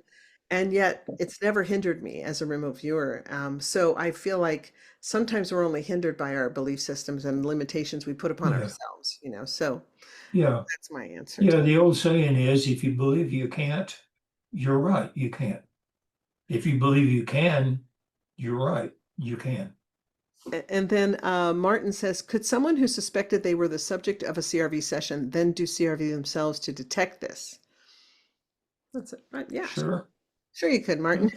Speaker 2: And yet it's never hindered me as a remote viewer. So I feel like sometimes we're only hindered by our belief systems and limitations we put upon
Speaker 1: Yeah.
Speaker 2: ourselves, you know? So
Speaker 1: Yeah.
Speaker 2: that's my answer to
Speaker 1: Yeah. The old saying is if you believe you can't, you're right. You can't. If you believe you can, you're right. You can.
Speaker 2: And then Martin says, could someone who suspected they were the subject of a CRV session then do CRV themselves to detect this? That's it, right? Yeah,
Speaker 1: Sure.
Speaker 2: sure you could, Martin.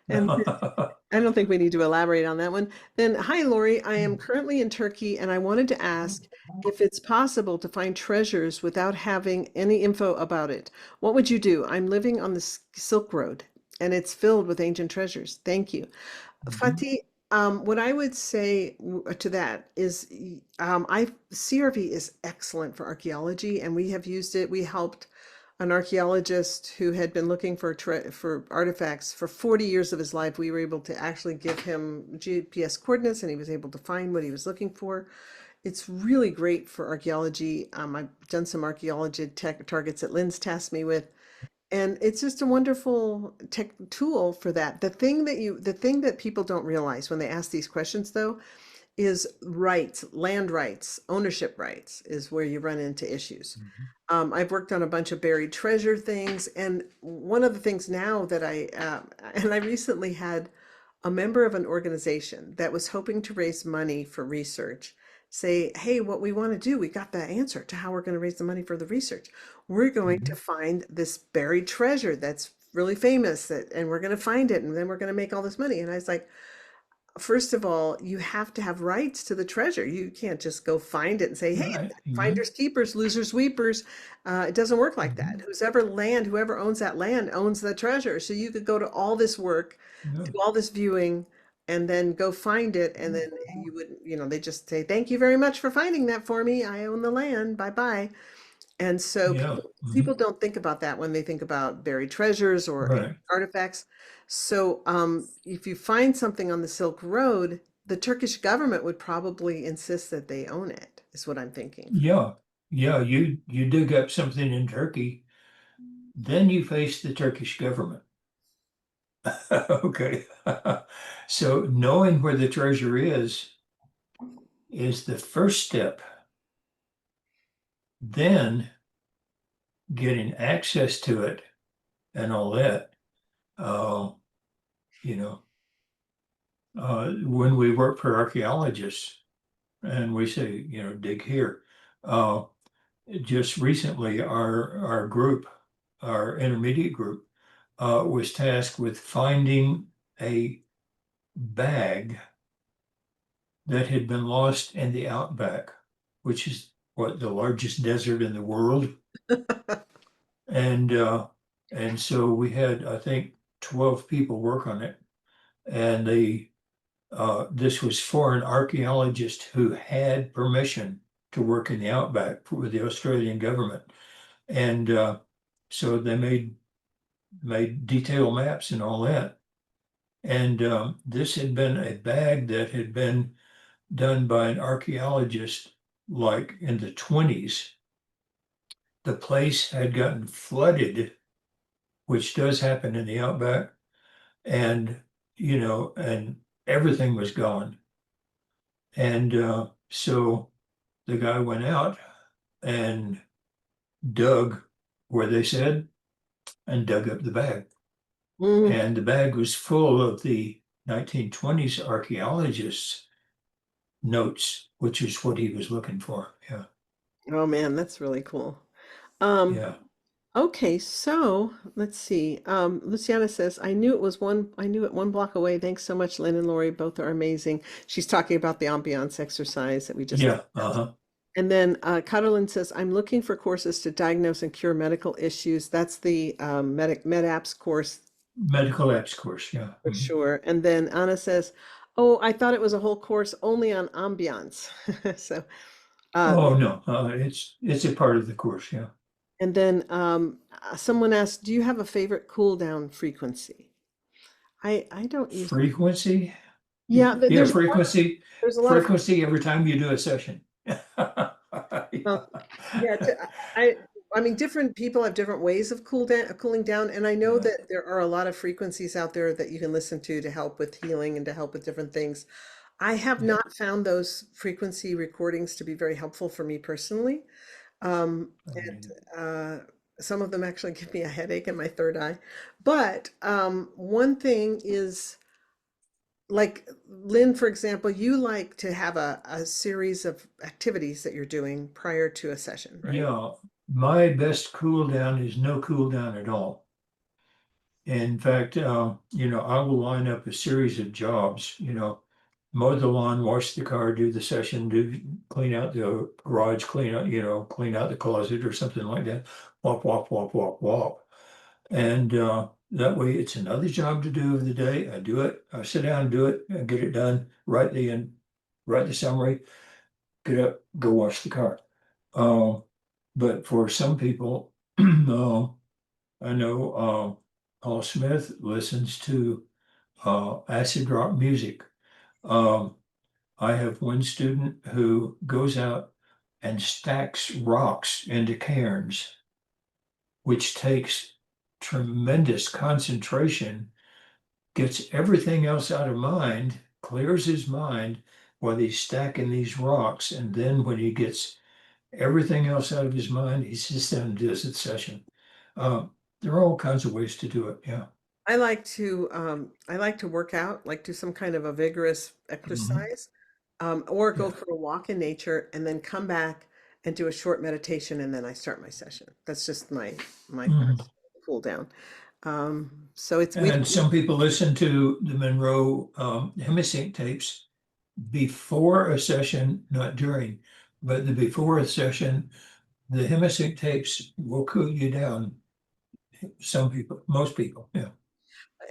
Speaker 2: And
Speaker 1: Yeah.
Speaker 2: I don't think we need to elaborate on that one. Then, hi, Lori. I am currently in Turkey, and I wanted to ask if it's possible to find treasures without having any info about it. What would you do? I'm living on the Silk Road, and it's filled with ancient treasures. Thank you.
Speaker 1: Mhm.
Speaker 2: Fatih, what I would say to that is, CRV is excellent for archaeology, and we have used it. We helped an archaeologist who had been looking for artifacts for 40 years of his life. We were able to actually give him GPS coordinates, and he was able to find what he was looking for. It's really great for archaeology. I've done some archaeology tech targets that Lynn's tasked me with. And it's just a wonderful tech tool for that. The thing that people don't realize when they ask these questions, though, is rights, land rights, ownership rights is where you run into issues.
Speaker 1: Mhm.
Speaker 2: I've worked on a bunch of buried treasure things, and one of the things now that I recently had a member of an organization that was hoping to raise money for research say, hey, what we want to do, we got the answer to how we're going to raise the money for the research. We're going to
Speaker 1: Mhm.
Speaker 2: find this buried treasure that's really famous and we're going to find it and then we're going to make all this money. And I was like, first of all, you have to have rights to the treasure. You can't just go find it and say, hey,
Speaker 1: Right. Mhm.
Speaker 2: finders keepers, losers weepers. It doesn't work like that.
Speaker 1: Mhm.
Speaker 2: Whoever owns that land owns the treasure. So you could go to all this work,
Speaker 1: Yeah.
Speaker 2: do all this viewing, and then go find it. And then you would, they just say, thank you very much for finding that for me. I own the land. Bye bye. And so
Speaker 1: Yeah.
Speaker 2: people
Speaker 1: Mhm.
Speaker 2: don't think about that when they think about buried treasures or
Speaker 1: Right.
Speaker 2: artifacts. So if you find something on the Silk Road, the Turkish government would probably insist that they own it, is what I'm thinking.
Speaker 1: Yeah. Yeah. You dig up something in Turkey, then you face the Turkish government. Okay. So knowing where the treasure is the first step. Then getting access to it and all that. Uh, you know, when we work for archaeologists and we say, dig here. Uh, just recently, our group, our intermediate group, was tasked with finding a bag that had been lost in the outback, which is what the largest desert in the world. And so we had, I think, 12 people work on it. And this was for an archaeologist who had permission to work in the outback with the Australian government. And so they made detailed maps and all that. And this had been a bag that had been done by an archaeologist like in the 20s. The place had gotten flooded, which does happen in the outback, and and everything was gone. And so the guy went out and dug where they said and dug up the bag.
Speaker 2: Mm.
Speaker 1: And the bag was full of the 1920s archaeologists' notes, which is what he was looking for. Yeah.
Speaker 2: Oh man, that's really cool. Um,
Speaker 1: Yeah.
Speaker 2: okay, so let's see. Luciana says, I knew it one block away. Thanks so much, Lynn and Lori. Both are amazing. She's talking about the ambiance exercise that we just
Speaker 1: Yeah.
Speaker 2: discussed.
Speaker 1: Uh-huh.
Speaker 2: And then Catalin says, I'm looking for courses to diagnose and cure medical issues. That's the MedApps course
Speaker 1: Medical apps course. Yeah.
Speaker 2: for
Speaker 1: Mhm.
Speaker 2: sure. And then Anna says, oh, I thought it was a whole course only on ambiance. So, uh,
Speaker 1: Oh no, it's a part of the course. Yeah.
Speaker 2: and then someone asked, do you have a favorite cool down frequency? I don't use,
Speaker 1: Frequency.
Speaker 2: yeah,
Speaker 1: Yeah, frequency.
Speaker 2: there's a lot of,
Speaker 1: Frequency every time you do a session.
Speaker 2: well,
Speaker 1: Yeah.
Speaker 2: yeah, I, I mean, different people have different ways of cooling down. And I know
Speaker 1: Yeah.
Speaker 2: that there are a lot of frequencies out there that you can listen to help with healing and to help with different things. I have
Speaker 1: Yeah.
Speaker 2: not found those frequency recordings to be very helpful for me personally.
Speaker 1: I mean,
Speaker 2: Some of them actually give me a headache in my third eye. But one thing is, like Lynn, for example, you like to have a series of activities that you're doing prior to a session, right?
Speaker 1: yeah, my best cool down is no cool down at all. In fact, I will line up a series of jobs, mow the lawn, wash the car, do the session, clean out the garage, clean out the closet or something like that. Wop, wop, wop, wop, wop. And that way it's another job to do of the day. I do it, I sit down, do it, I get it done, write the summary, get up, go wash the car. Uh, but for some people, I know Paul Smith listens to acid rock music. Um, I have one student who goes out and stacks rocks into cairns, which takes tremendous concentration, gets everything else out of mind, clears his mind while he's stacking these rocks. And then when he gets everything else out of his mind, he sits down and does his session. Uh, there are all kinds of ways to do it. Yeah.
Speaker 2: I like to work out, like do some kind of a vigorous
Speaker 1: Mhm.
Speaker 2: exercise, or go
Speaker 1: Yeah.
Speaker 2: for a walk in nature and then come back and do a short meditation and then I start my session. That's just my
Speaker 1: Mhm.
Speaker 2: first cool down. So it's we
Speaker 1: And
Speaker 2: don't.
Speaker 1: some people listen to the Monroe hemisync tapes before a session, not during, but the before a session, the hemisync tapes will cool you down. Some people, most people, yeah.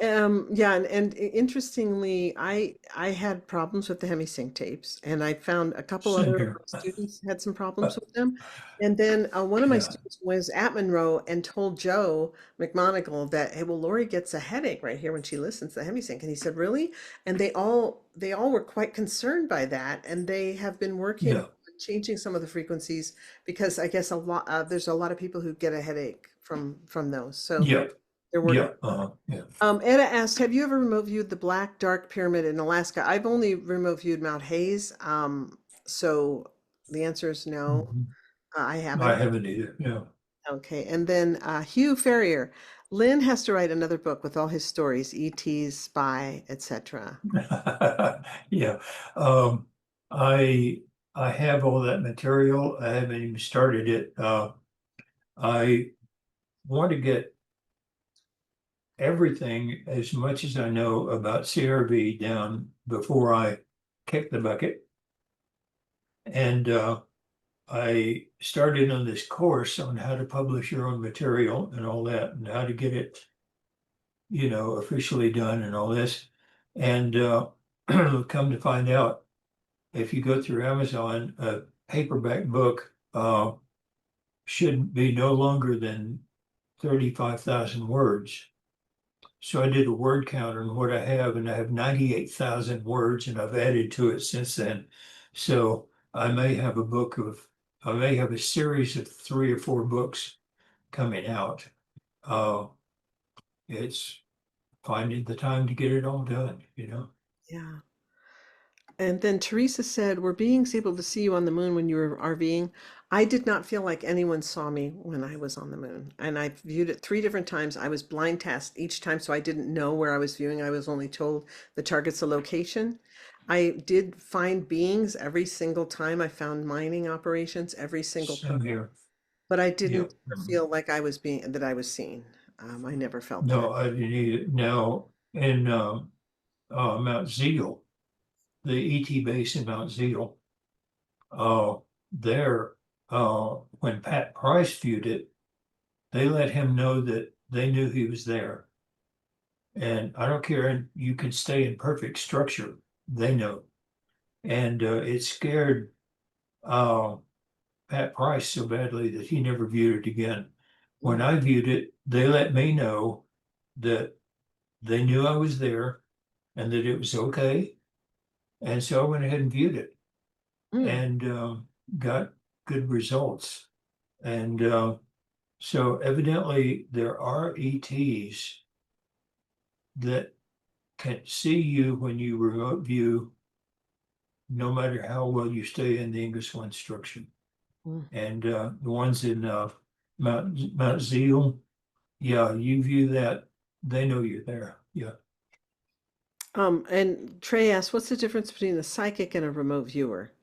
Speaker 2: Yeah, and interestingly, I had problems with the hemisync tapes, and I found a couple
Speaker 1: Same
Speaker 2: other of
Speaker 1: here.
Speaker 2: my students had some problems with them. And then one of my
Speaker 1: Yeah,
Speaker 2: students was at Monroe and told Joe McMonagle that, hey, well, Lori gets a headache right here when she listens to the hemisync. And he said, really? And they all were quite concerned by that, and they have been working
Speaker 1: yeah,
Speaker 2: on changing some of the frequencies because I guess there's a lot of people who get a headache from those. So
Speaker 1: yeah,
Speaker 2: they're working.
Speaker 1: yeah, yeah.
Speaker 2: Edda asked, have you ever remote viewed the Black Dark Pyramid in Alaska? I've only remote viewed Mount Hayes. So the answer is no,
Speaker 1: Mhm.
Speaker 2: I
Speaker 1: I
Speaker 2: haven't.
Speaker 1: haven't either. Yeah.
Speaker 2: Okay. And then Hugh Ferrier, Lynn has to write another book with all his stories, E.T.'s, Spy, etc.
Speaker 1: Yeah. Um, I I have all that material. I haven't even started it. I want to get everything as much as I know about CRV down before I kick the bucket. And I started on this course on how to publish your own material and all that, and how to get it, officially done and all this. And come to find out, if you go through Amazon, a paperback book should be no longer than 35,000 words. So I did a word count on what I have, and I have 98,000 words, and I've added to it since then. So I may have a series of 3 or 4 books coming out. Uh, it's finding the time to get it all done.
Speaker 2: Yeah. And then Teresa said, "Were beings able to see you on the moon when you were RVing?" I did not feel like anyone saw me when I was on the moon. And I viewed it 3 different times. I was blind tasked each time, so I didn't know where I was viewing. I was only told the target's a location. I did find beings every single time. I found mining operations every single time,
Speaker 1: Same here.
Speaker 2: but I
Speaker 1: Yeah.
Speaker 2: didn't feel like that I was seen. I never felt that.
Speaker 1: No, I didn't either. Now, in Mount Zeal, the ET base in Mount Zeal, uh, there, when Pat Price viewed it, they let him know that they knew he was there. And I don't care, you can stay in perfect structure. They know. And it scared uh, Pat Price so badly that he never viewed it again. When I viewed it, they let me know that they knew I was there and that it was okay. And so I went ahead and viewed it
Speaker 2: Mm,
Speaker 1: and got good results. And so evidently there are ETs that can see you when you remote view, no matter how well you stay in the Ingus One structure.
Speaker 2: mm.
Speaker 1: And the ones in Mount Zeal, yeah, you view that, they know you're there. Yeah.
Speaker 2: And Trey asked, "What's the difference between a psychic and a remote viewer?"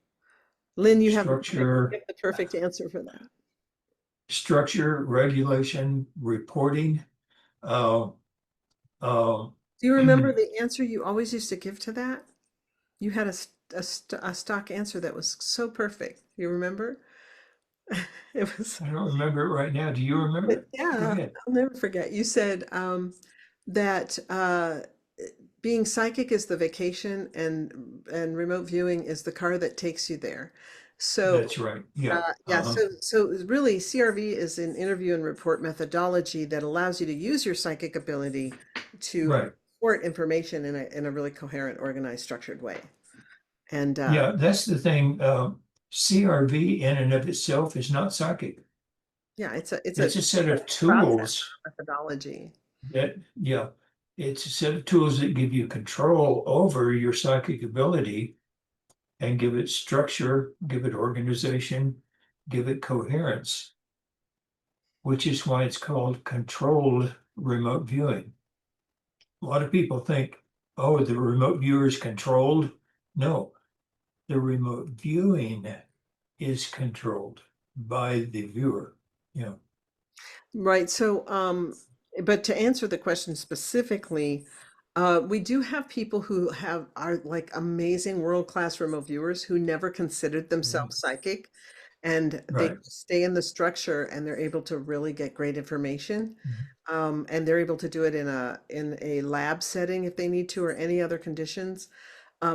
Speaker 2: Lynn, you
Speaker 1: Structure,
Speaker 2: have the perfect answer for that.
Speaker 1: structure, regulation, reporting. Uh, uh,
Speaker 2: Do you remember the answer you always used to give to that? You had a stock answer that was so perfect. You remember? It was,
Speaker 1: I don't remember it right now. Do you remember it? Go
Speaker 2: yeah,
Speaker 1: ahead.
Speaker 2: I'll never forget. You said that being psychic is the vacation and remote viewing is the car that takes you there. So
Speaker 1: That's right. Yeah.
Speaker 2: yeah,
Speaker 1: Uh-huh.
Speaker 2: so really CRV is an interview and report methodology that allows you to use your psychic ability to
Speaker 1: Right.
Speaker 2: report information in a really coherent, organized, structured way. And
Speaker 1: Yeah, that's the thing. CRV in and of itself is not psychic.
Speaker 2: yeah, it's a
Speaker 1: It's a set of
Speaker 2: process
Speaker 1: tools
Speaker 2: methodology.
Speaker 1: that, yeah, it's a set of tools that give you control over your psychic ability and give it structure, give it organization, give it coherence, which is why it's called controlled remote viewing. A lot of people think, oh, the remote viewer is controlled. No, the remote viewing is controlled by the viewer. Yeah.
Speaker 2: Right. So, but to answer the question specifically, we do have people who are like amazing world-class remote viewers who never considered
Speaker 1: Mhm.
Speaker 2: themselves psychic, and they
Speaker 1: Right.
Speaker 2: stay in the structure and they're able to really get great information.
Speaker 1: Mhm.
Speaker 2: And they're able to do it in a lab setting if they need to, or any other conditions.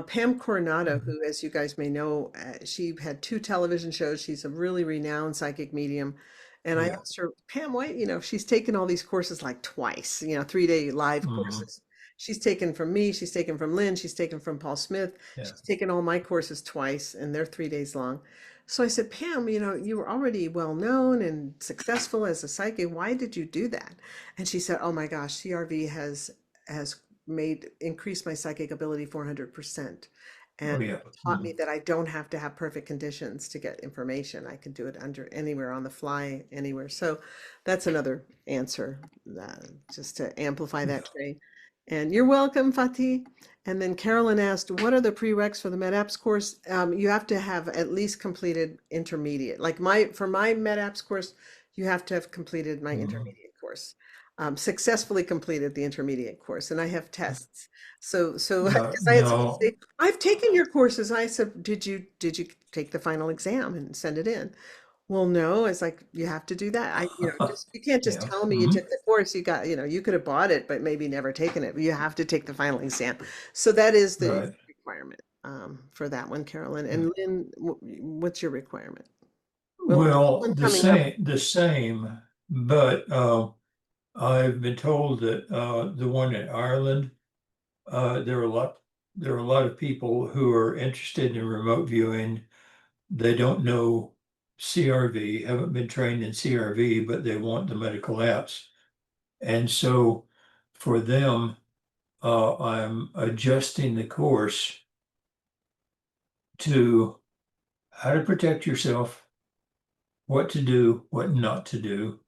Speaker 2: Pam Coronado,
Speaker 1: Mhm.
Speaker 2: who, as you guys may know, she had 2 television shows. She's a really renowned psychic medium. And I
Speaker 1: Yeah.
Speaker 2: asked her, Pam, why, she's taken all these courses like twice, 3-day live
Speaker 1: Mhm.
Speaker 2: courses. She's taken from me, she's taken from Lynn, she's taken from Paul Smith.
Speaker 1: Yeah.
Speaker 2: She's taken all my courses twice, and they're 3 days long. So I said, Pam, you were already well known and successful as a psychic. Why did you do that? And she said, oh my gosh, CRV has made increased my psychic ability 400%
Speaker 1: Oh,
Speaker 2: and
Speaker 1: yeah.
Speaker 2: taught me
Speaker 1: Mhm.
Speaker 2: that I don't have to have perfect conditions to get information. I can do it under anywhere on the fly, anywhere. So that's another answer, just to amplify
Speaker 1: Yeah.
Speaker 2: that, Trey. And you're welcome, Fatih. And then Carolyn asked, what are the prereqs for the MedApps course? You have to have at least completed intermediate. Like for my MedApps course, you have to have completed my
Speaker 1: Mhm.
Speaker 2: intermediate course, successfully completed the intermediate course, and I have tests. So
Speaker 1: Yeah.
Speaker 2: because I had someone
Speaker 1: No.
Speaker 2: say, "I've taken your courses," I said, "Did you take the final exam and send it in?" Well, no. It's like you have to do that. You can't just
Speaker 1: Yeah.
Speaker 2: tell me you
Speaker 1: Mhm.
Speaker 2: took the course. You could have bought it, but maybe never taken it. You have to take the final exam. So that is the
Speaker 1: Right.
Speaker 2: requirement for that one, Carolyn.
Speaker 1: Yeah.
Speaker 2: And Lynn, what's your requirement? Well,
Speaker 1: Well,
Speaker 2: one
Speaker 1: the
Speaker 2: coming up.
Speaker 1: same, but I've been told that the one in Ireland, there are a lot of people who are interested in remote viewing. They don't know CRV, haven't been trained in CRV, but they want the medical apps. And so for them, I'm adjusting the course to how to protect yourself, what to do, what not to do.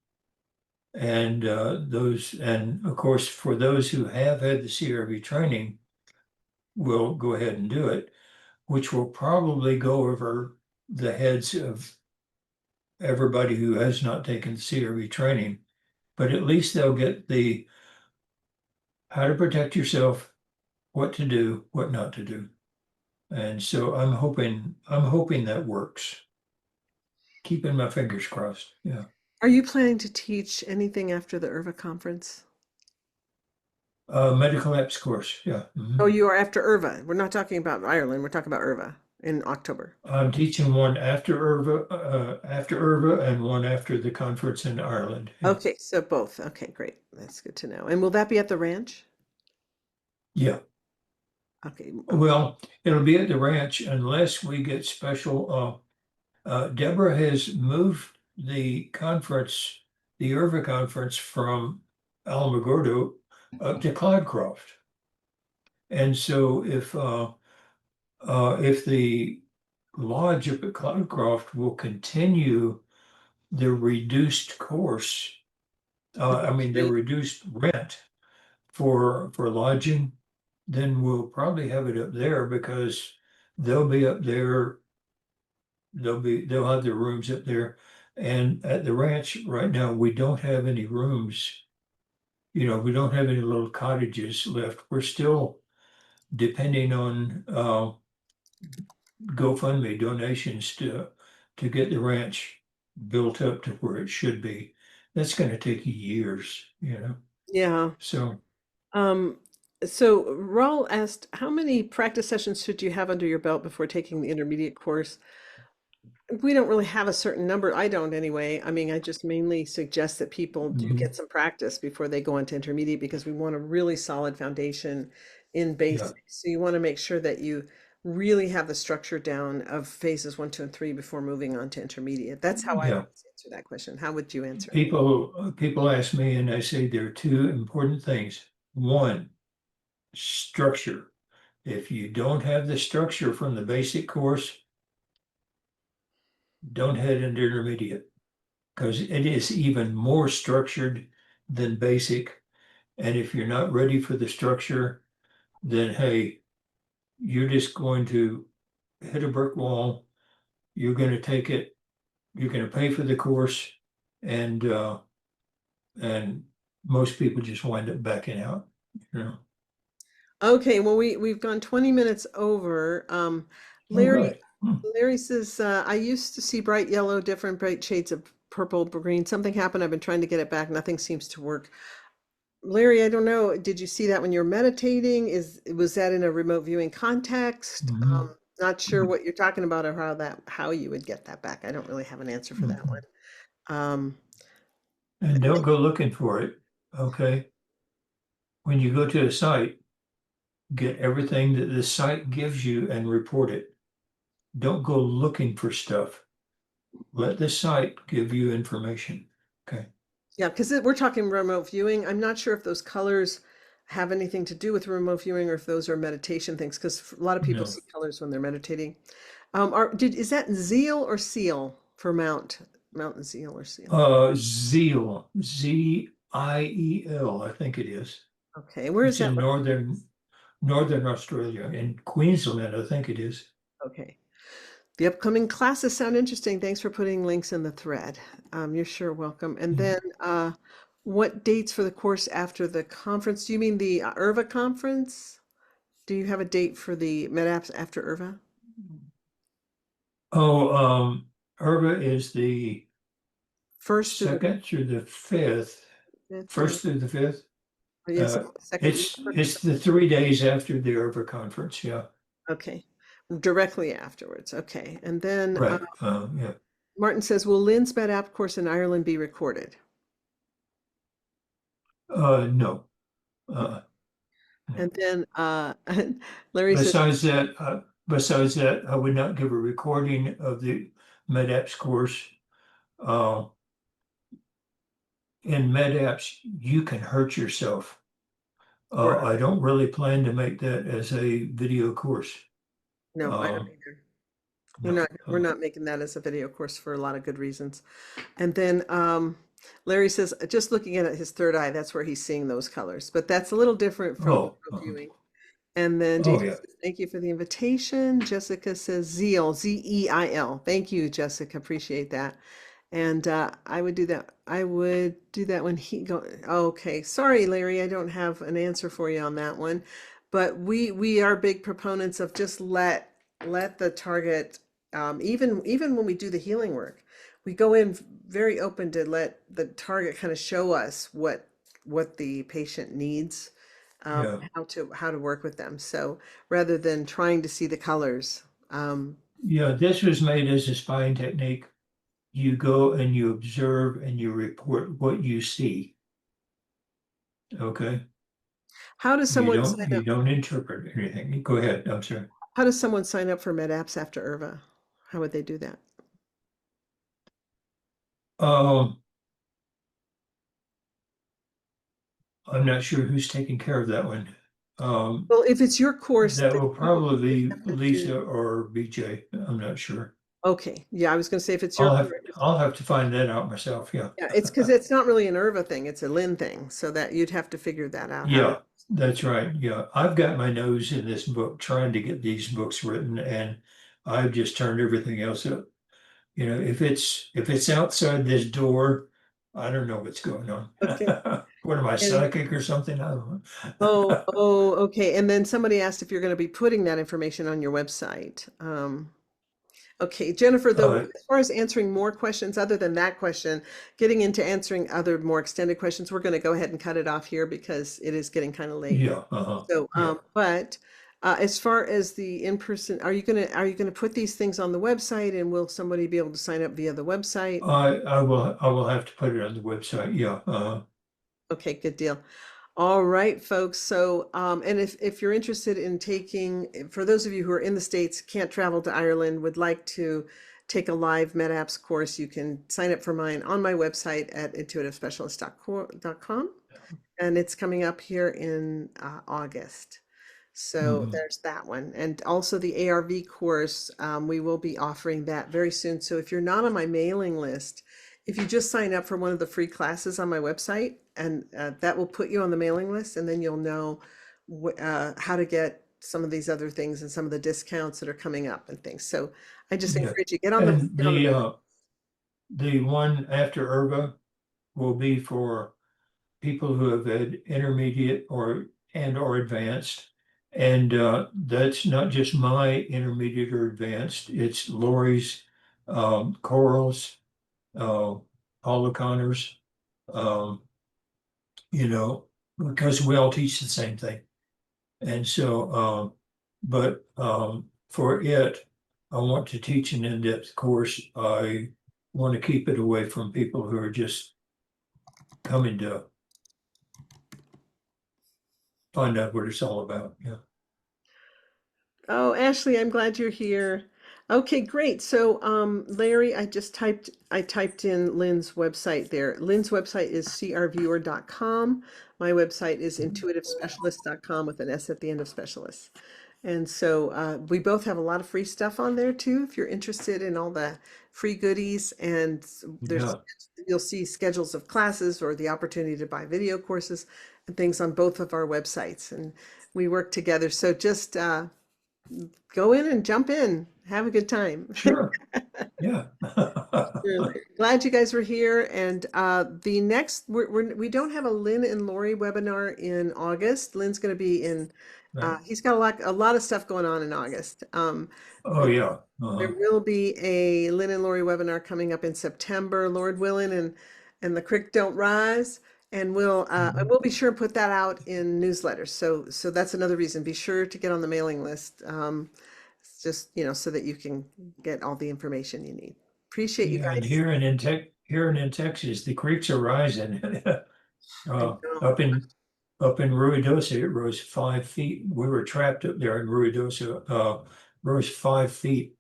Speaker 1: And and of course, for those who have had the CRV training, we'll go ahead and do it, which will probably go over the heads of everybody who has not taken the CRV training. But at least they'll get the how to protect yourself, what to do, what not to do. And so I'm hoping that works. Keeping my fingers crossed. Yeah.
Speaker 2: Are you planning to teach anything after the IRVA conference?
Speaker 1: Medical apps course. Yeah.
Speaker 2: Oh, you are after IRVA. We're not talking about Ireland. We're talking about IRVA in October.
Speaker 1: I'm teaching one after IRVA, and one after the conference in Ireland. Yeah.
Speaker 2: Okay, so both. Okay, great. That's good to know. And will that be at the ranch?
Speaker 1: Yeah.
Speaker 2: Okay.
Speaker 1: Well, it'll be at the ranch unless we get special. Deborah has moved the conference, the IRVA conference, from Alamogordo up to Cloudcroft. And so if the lodge up at Cloudcroft will continue the reduced course, I mean the
Speaker 2: Great.
Speaker 1: reduced rent for lodging, then we'll probably have it up there because they'll be up there. They'll have their rooms up there. And at the ranch right now, we don't have any rooms. We don't have any little cottages left. We're still depending on GoFundMe donations to get the ranch built up to where it should be. That's going to take years.
Speaker 2: Yeah.
Speaker 1: So
Speaker 2: Um, so Raul asked, how many practice sessions should you have under your belt before taking the intermediate course? We don't really have a certain number. I don't anyway. I mean, I just mainly suggest that people do
Speaker 1: mhm,
Speaker 2: get some practice before they go on to intermediate because we want a really solid foundation in
Speaker 1: yeah,
Speaker 2: basics. So you want to make sure that you really have the structure down of phases 1, 2, and 3 before moving on to intermediate. That's how I
Speaker 1: yeah.
Speaker 2: always answer that question. How would you answer it?
Speaker 1: People ask me, and I say there are two important things. One, structure. If you don't have the structure from the basic course, don't head into intermediate because it is even more structured than basic. And if you're not ready for the structure, then hey, you're just going to hit a brick wall. You're going to take it. You're going to pay for the course, and most people just wind up backing out. You know.
Speaker 2: Okay, well, we've gone 20 minutes over.
Speaker 1: Oh,
Speaker 2: Larry
Speaker 1: really? Hmm.
Speaker 2: Larry says, I used to see bright yellow, different bright shades of purple, green. Something happened. I've been trying to get it back. Nothing seems to work. Larry, I don't know. Did you see that when you're meditating? Was that in a remote viewing context?
Speaker 1: Mhm.
Speaker 2: Not sure what you're talking about or how you would get that back. I don't really have an answer for that one.
Speaker 1: Mhm.
Speaker 2: Um,
Speaker 1: And don't go looking for it. Okay. When you go to a site, get everything that the site gives you and report it. Don't go looking for stuff. Let the site give you information. Okay.
Speaker 2: Yeah, because we're talking remote viewing. I'm not sure if those colors have anything to do with remote viewing or if those are meditation things, because a lot of people
Speaker 1: No.
Speaker 2: see colors when they're meditating. Is that Zeal or Seal for Mountain Zeal or Seal?
Speaker 1: Zeal, Ziel, I think it is.
Speaker 2: Okay, where is
Speaker 1: It's
Speaker 2: that
Speaker 1: in
Speaker 2: located?
Speaker 1: northern Australia, in Queensland, I think it is.
Speaker 2: Okay. The upcoming classes sound interesting. Thanks for putting links in the thread. You're sure welcome. And
Speaker 1: Yeah.
Speaker 2: then, what dates for the course after the conference? Do you mean the IRVA conference? Do you have a date for the MedApps after IRVA?
Speaker 1: Oh, Irva is the
Speaker 2: First through the
Speaker 1: second through the fifth,
Speaker 2: fifth, or
Speaker 1: first through the fifth.
Speaker 2: yes,
Speaker 1: Uh,
Speaker 2: second,
Speaker 1: it's
Speaker 2: first or
Speaker 1: it's the 3 days after the Irva conference. Yeah,
Speaker 2: okay, directly afterwards. Okay, and then
Speaker 1: right. Yeah.
Speaker 2: Martin says, "Will Lynn's MedApp course in Ireland be recorded?"
Speaker 1: No. Uh, no.
Speaker 2: And then Larry says,
Speaker 1: Besides that, I would not give a recording of the MedApps course. Uh, in MedApps, you can hurt yourself.
Speaker 2: "Right,
Speaker 1: I don't really plan to make that as a video course.
Speaker 2: no, I don't
Speaker 1: Um,
Speaker 2: either."
Speaker 1: No.
Speaker 2: We're not making that as a video course for a lot of good reasons. And then Larry says, just looking at his third eye, that's where he's seeing those colors. But that's a little different from
Speaker 1: Oh,
Speaker 2: remote viewing. And then
Speaker 1: oh
Speaker 2: Jason
Speaker 1: yeah,
Speaker 2: says, thank you for the invitation. Jessica says Zeal, Zeil. Thank you, Jessica. Appreciate that. And I would do that. I would do that when he go. Okay, sorry, Larry, I don't have an answer for you on that one. But we are big proponents of just let the target, even when we do the healing work, we go in very open to let the target kind of show us what the patient needs,
Speaker 1: yeah,
Speaker 2: how to work with them. So rather than trying to see the colors,
Speaker 1: yeah. This was made as a spying technique. You go and you observe and you report what you see. Okay.
Speaker 2: how does someone sign
Speaker 1: You
Speaker 2: up?
Speaker 1: don't interpret anything. Go ahead. I'm sorry.
Speaker 2: How does someone sign up for MedApps after IRVA? How would they do that?
Speaker 1: Um, I'm not sure who's taking care of that one. Um,
Speaker 2: Well, if it's your course,
Speaker 1: that
Speaker 2: then
Speaker 1: will probably be
Speaker 2: have to
Speaker 1: Lisa
Speaker 2: do.
Speaker 1: or BJ. I'm not sure.
Speaker 2: Okay, yeah, I was going to say if it's your course,
Speaker 1: I'll have to find that out myself. Yeah.
Speaker 2: yeah, it's because it's not really an IRVA thing; it's a Lyn thing. So that you'd have to figure that out. How to?
Speaker 1: Yeah, that's right. Yeah. I've got my nose in this book trying to get these books written, and I've just turned everything else up. You know, if it's outside this door, I don't know what's going on.
Speaker 2: Okay.
Speaker 1: What am I,
Speaker 2: And
Speaker 1: psychic or something? I don't
Speaker 2: oh,
Speaker 1: know.
Speaker 2: oh, okay. And then somebody asked if you're going to be putting that information on your website. Okay, Jennifer, though,
Speaker 1: Uh,
Speaker 2: as far as answering more questions other than that question, getting into answering other more extended questions, we're going to go ahead and cut it off here because it is getting kind of late.
Speaker 1: yeah,
Speaker 2: So,
Speaker 1: yeah.
Speaker 2: but as far as the in-person, are you gonna put these things on the website and will somebody be able to sign up via the website?
Speaker 1: I will have to put it on the website. Yeah,
Speaker 2: Okay, good deal. All right, folks. So, and if you're interested in taking, for those of you who are in the States, can't travel to Ireland, would like to take a live MedApps course, you can sign up for mine on my website at intuitivespecialist.com. And it's coming up here in August. So
Speaker 1: mhm,
Speaker 2: there's that one. And also the ARV course, we will be offering that very soon. So if you're not on my mailing list, if you just sign up for one of the free classes on my website, and that will put you on the mailing list, and then you'll know how to get some of these other things and some of the discounts that are coming up and things. So I just
Speaker 1: yeah.
Speaker 2: encourage you,
Speaker 1: And
Speaker 2: get on the mailing.
Speaker 1: the one after IRVA will be for people who have had intermediate or advanced. And that's not just my intermediate or advanced, it's Lori's, Coral's, uh, Paul O'Connor's, um, you know, because we all teach the same thing. And so, but for it, I want to teach an in-depth course. I want to keep it away from people who are just coming to find out what it's all about. Yeah.
Speaker 2: Oh, Ashley, I'm glad you're here. Okay, great. So, Larry, I typed in Lyn's website there. Lyn's website is crviewer.com. My website is intuitivespecialist.com with an S at the end of specialist. And so we both have a lot of free stuff on there too, if you're interested in all the free goodies. And there's
Speaker 1: Yeah.
Speaker 2: you'll see schedules of classes or the opportunity to buy video courses and things on both of our websites. And we work together. So just go in and jump in. Have a good time.
Speaker 1: Sure. Yeah.
Speaker 2: Sure. Glad you guys were here. And the next, we don't have a Lyn and Lori webinar in August. Lyn's going to be in,
Speaker 1: Right.
Speaker 2: he's got a lot of stuff going on in August.
Speaker 1: Oh, yeah.
Speaker 2: There will be a Lyn and Lori webinar coming up in September, Lord willing, and the creek don't rise. And
Speaker 1: Mhm.
Speaker 2: we'll be sure and put that out in newsletters. So that's another reason. Be sure to get on the mailing list. It's just, so that you can get all the information you need. Appreciate you
Speaker 1: Yeah, and
Speaker 2: guys.
Speaker 1: here in Texas, the creeks are rising.
Speaker 2: I
Speaker 1: Uh,
Speaker 2: know.
Speaker 1: up in up in Ruidosa, it rose 5 feet. We were trapped up there in Ruidosa. Rose 5 feet.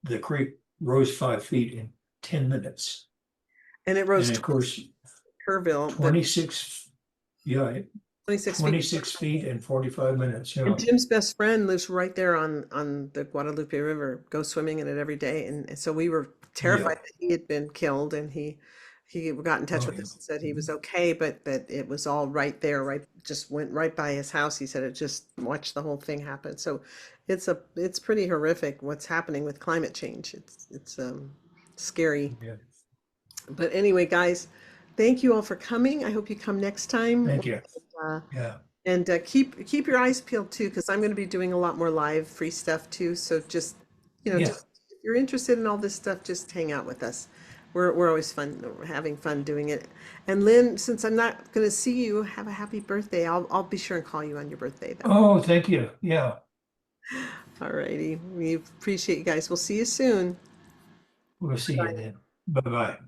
Speaker 1: The creek rose 5 feet in 10 minutes.
Speaker 2: And it rose
Speaker 1: And of
Speaker 2: 26
Speaker 1: course,
Speaker 2: Kerrville.
Speaker 1: 26, yeah,
Speaker 2: 26 feet.
Speaker 1: 26 feet and 45 minutes.
Speaker 2: And
Speaker 1: Yeah.
Speaker 2: Jim's best friend lives right there on the Guadalupe River, goes swimming in it every day. And so we were
Speaker 1: Yeah.
Speaker 2: terrified that he had been killed, and he got in touch
Speaker 1: Oh,
Speaker 2: with
Speaker 1: yeah.
Speaker 2: us and said he was okay, but that it was all right there, right, just went right by his house. He said it just watched the whole thing happen. So it's pretty horrific what's happening with climate change. It's scary.
Speaker 1: Yeah.
Speaker 2: But anyway, guys, thank you all for coming. I hope you come next time.
Speaker 1: Thank you.
Speaker 2: Uh,
Speaker 1: Yeah.
Speaker 2: and keep your eyes peeled too, because I'm going to be doing a lot more live free stuff too. So just,
Speaker 1: Yeah.
Speaker 2: just if you're interested in all this stuff, just hang out with us. We're always we're having fun doing it. And Lynn, since I'm not going to see you, have a happy birthday. I'll be sure and call you on your birthday then.
Speaker 1: Oh, thank you. Yeah.
Speaker 2: All righty. We appreciate you guys. We'll see you soon.
Speaker 1: We'll see you then. Bye-bye.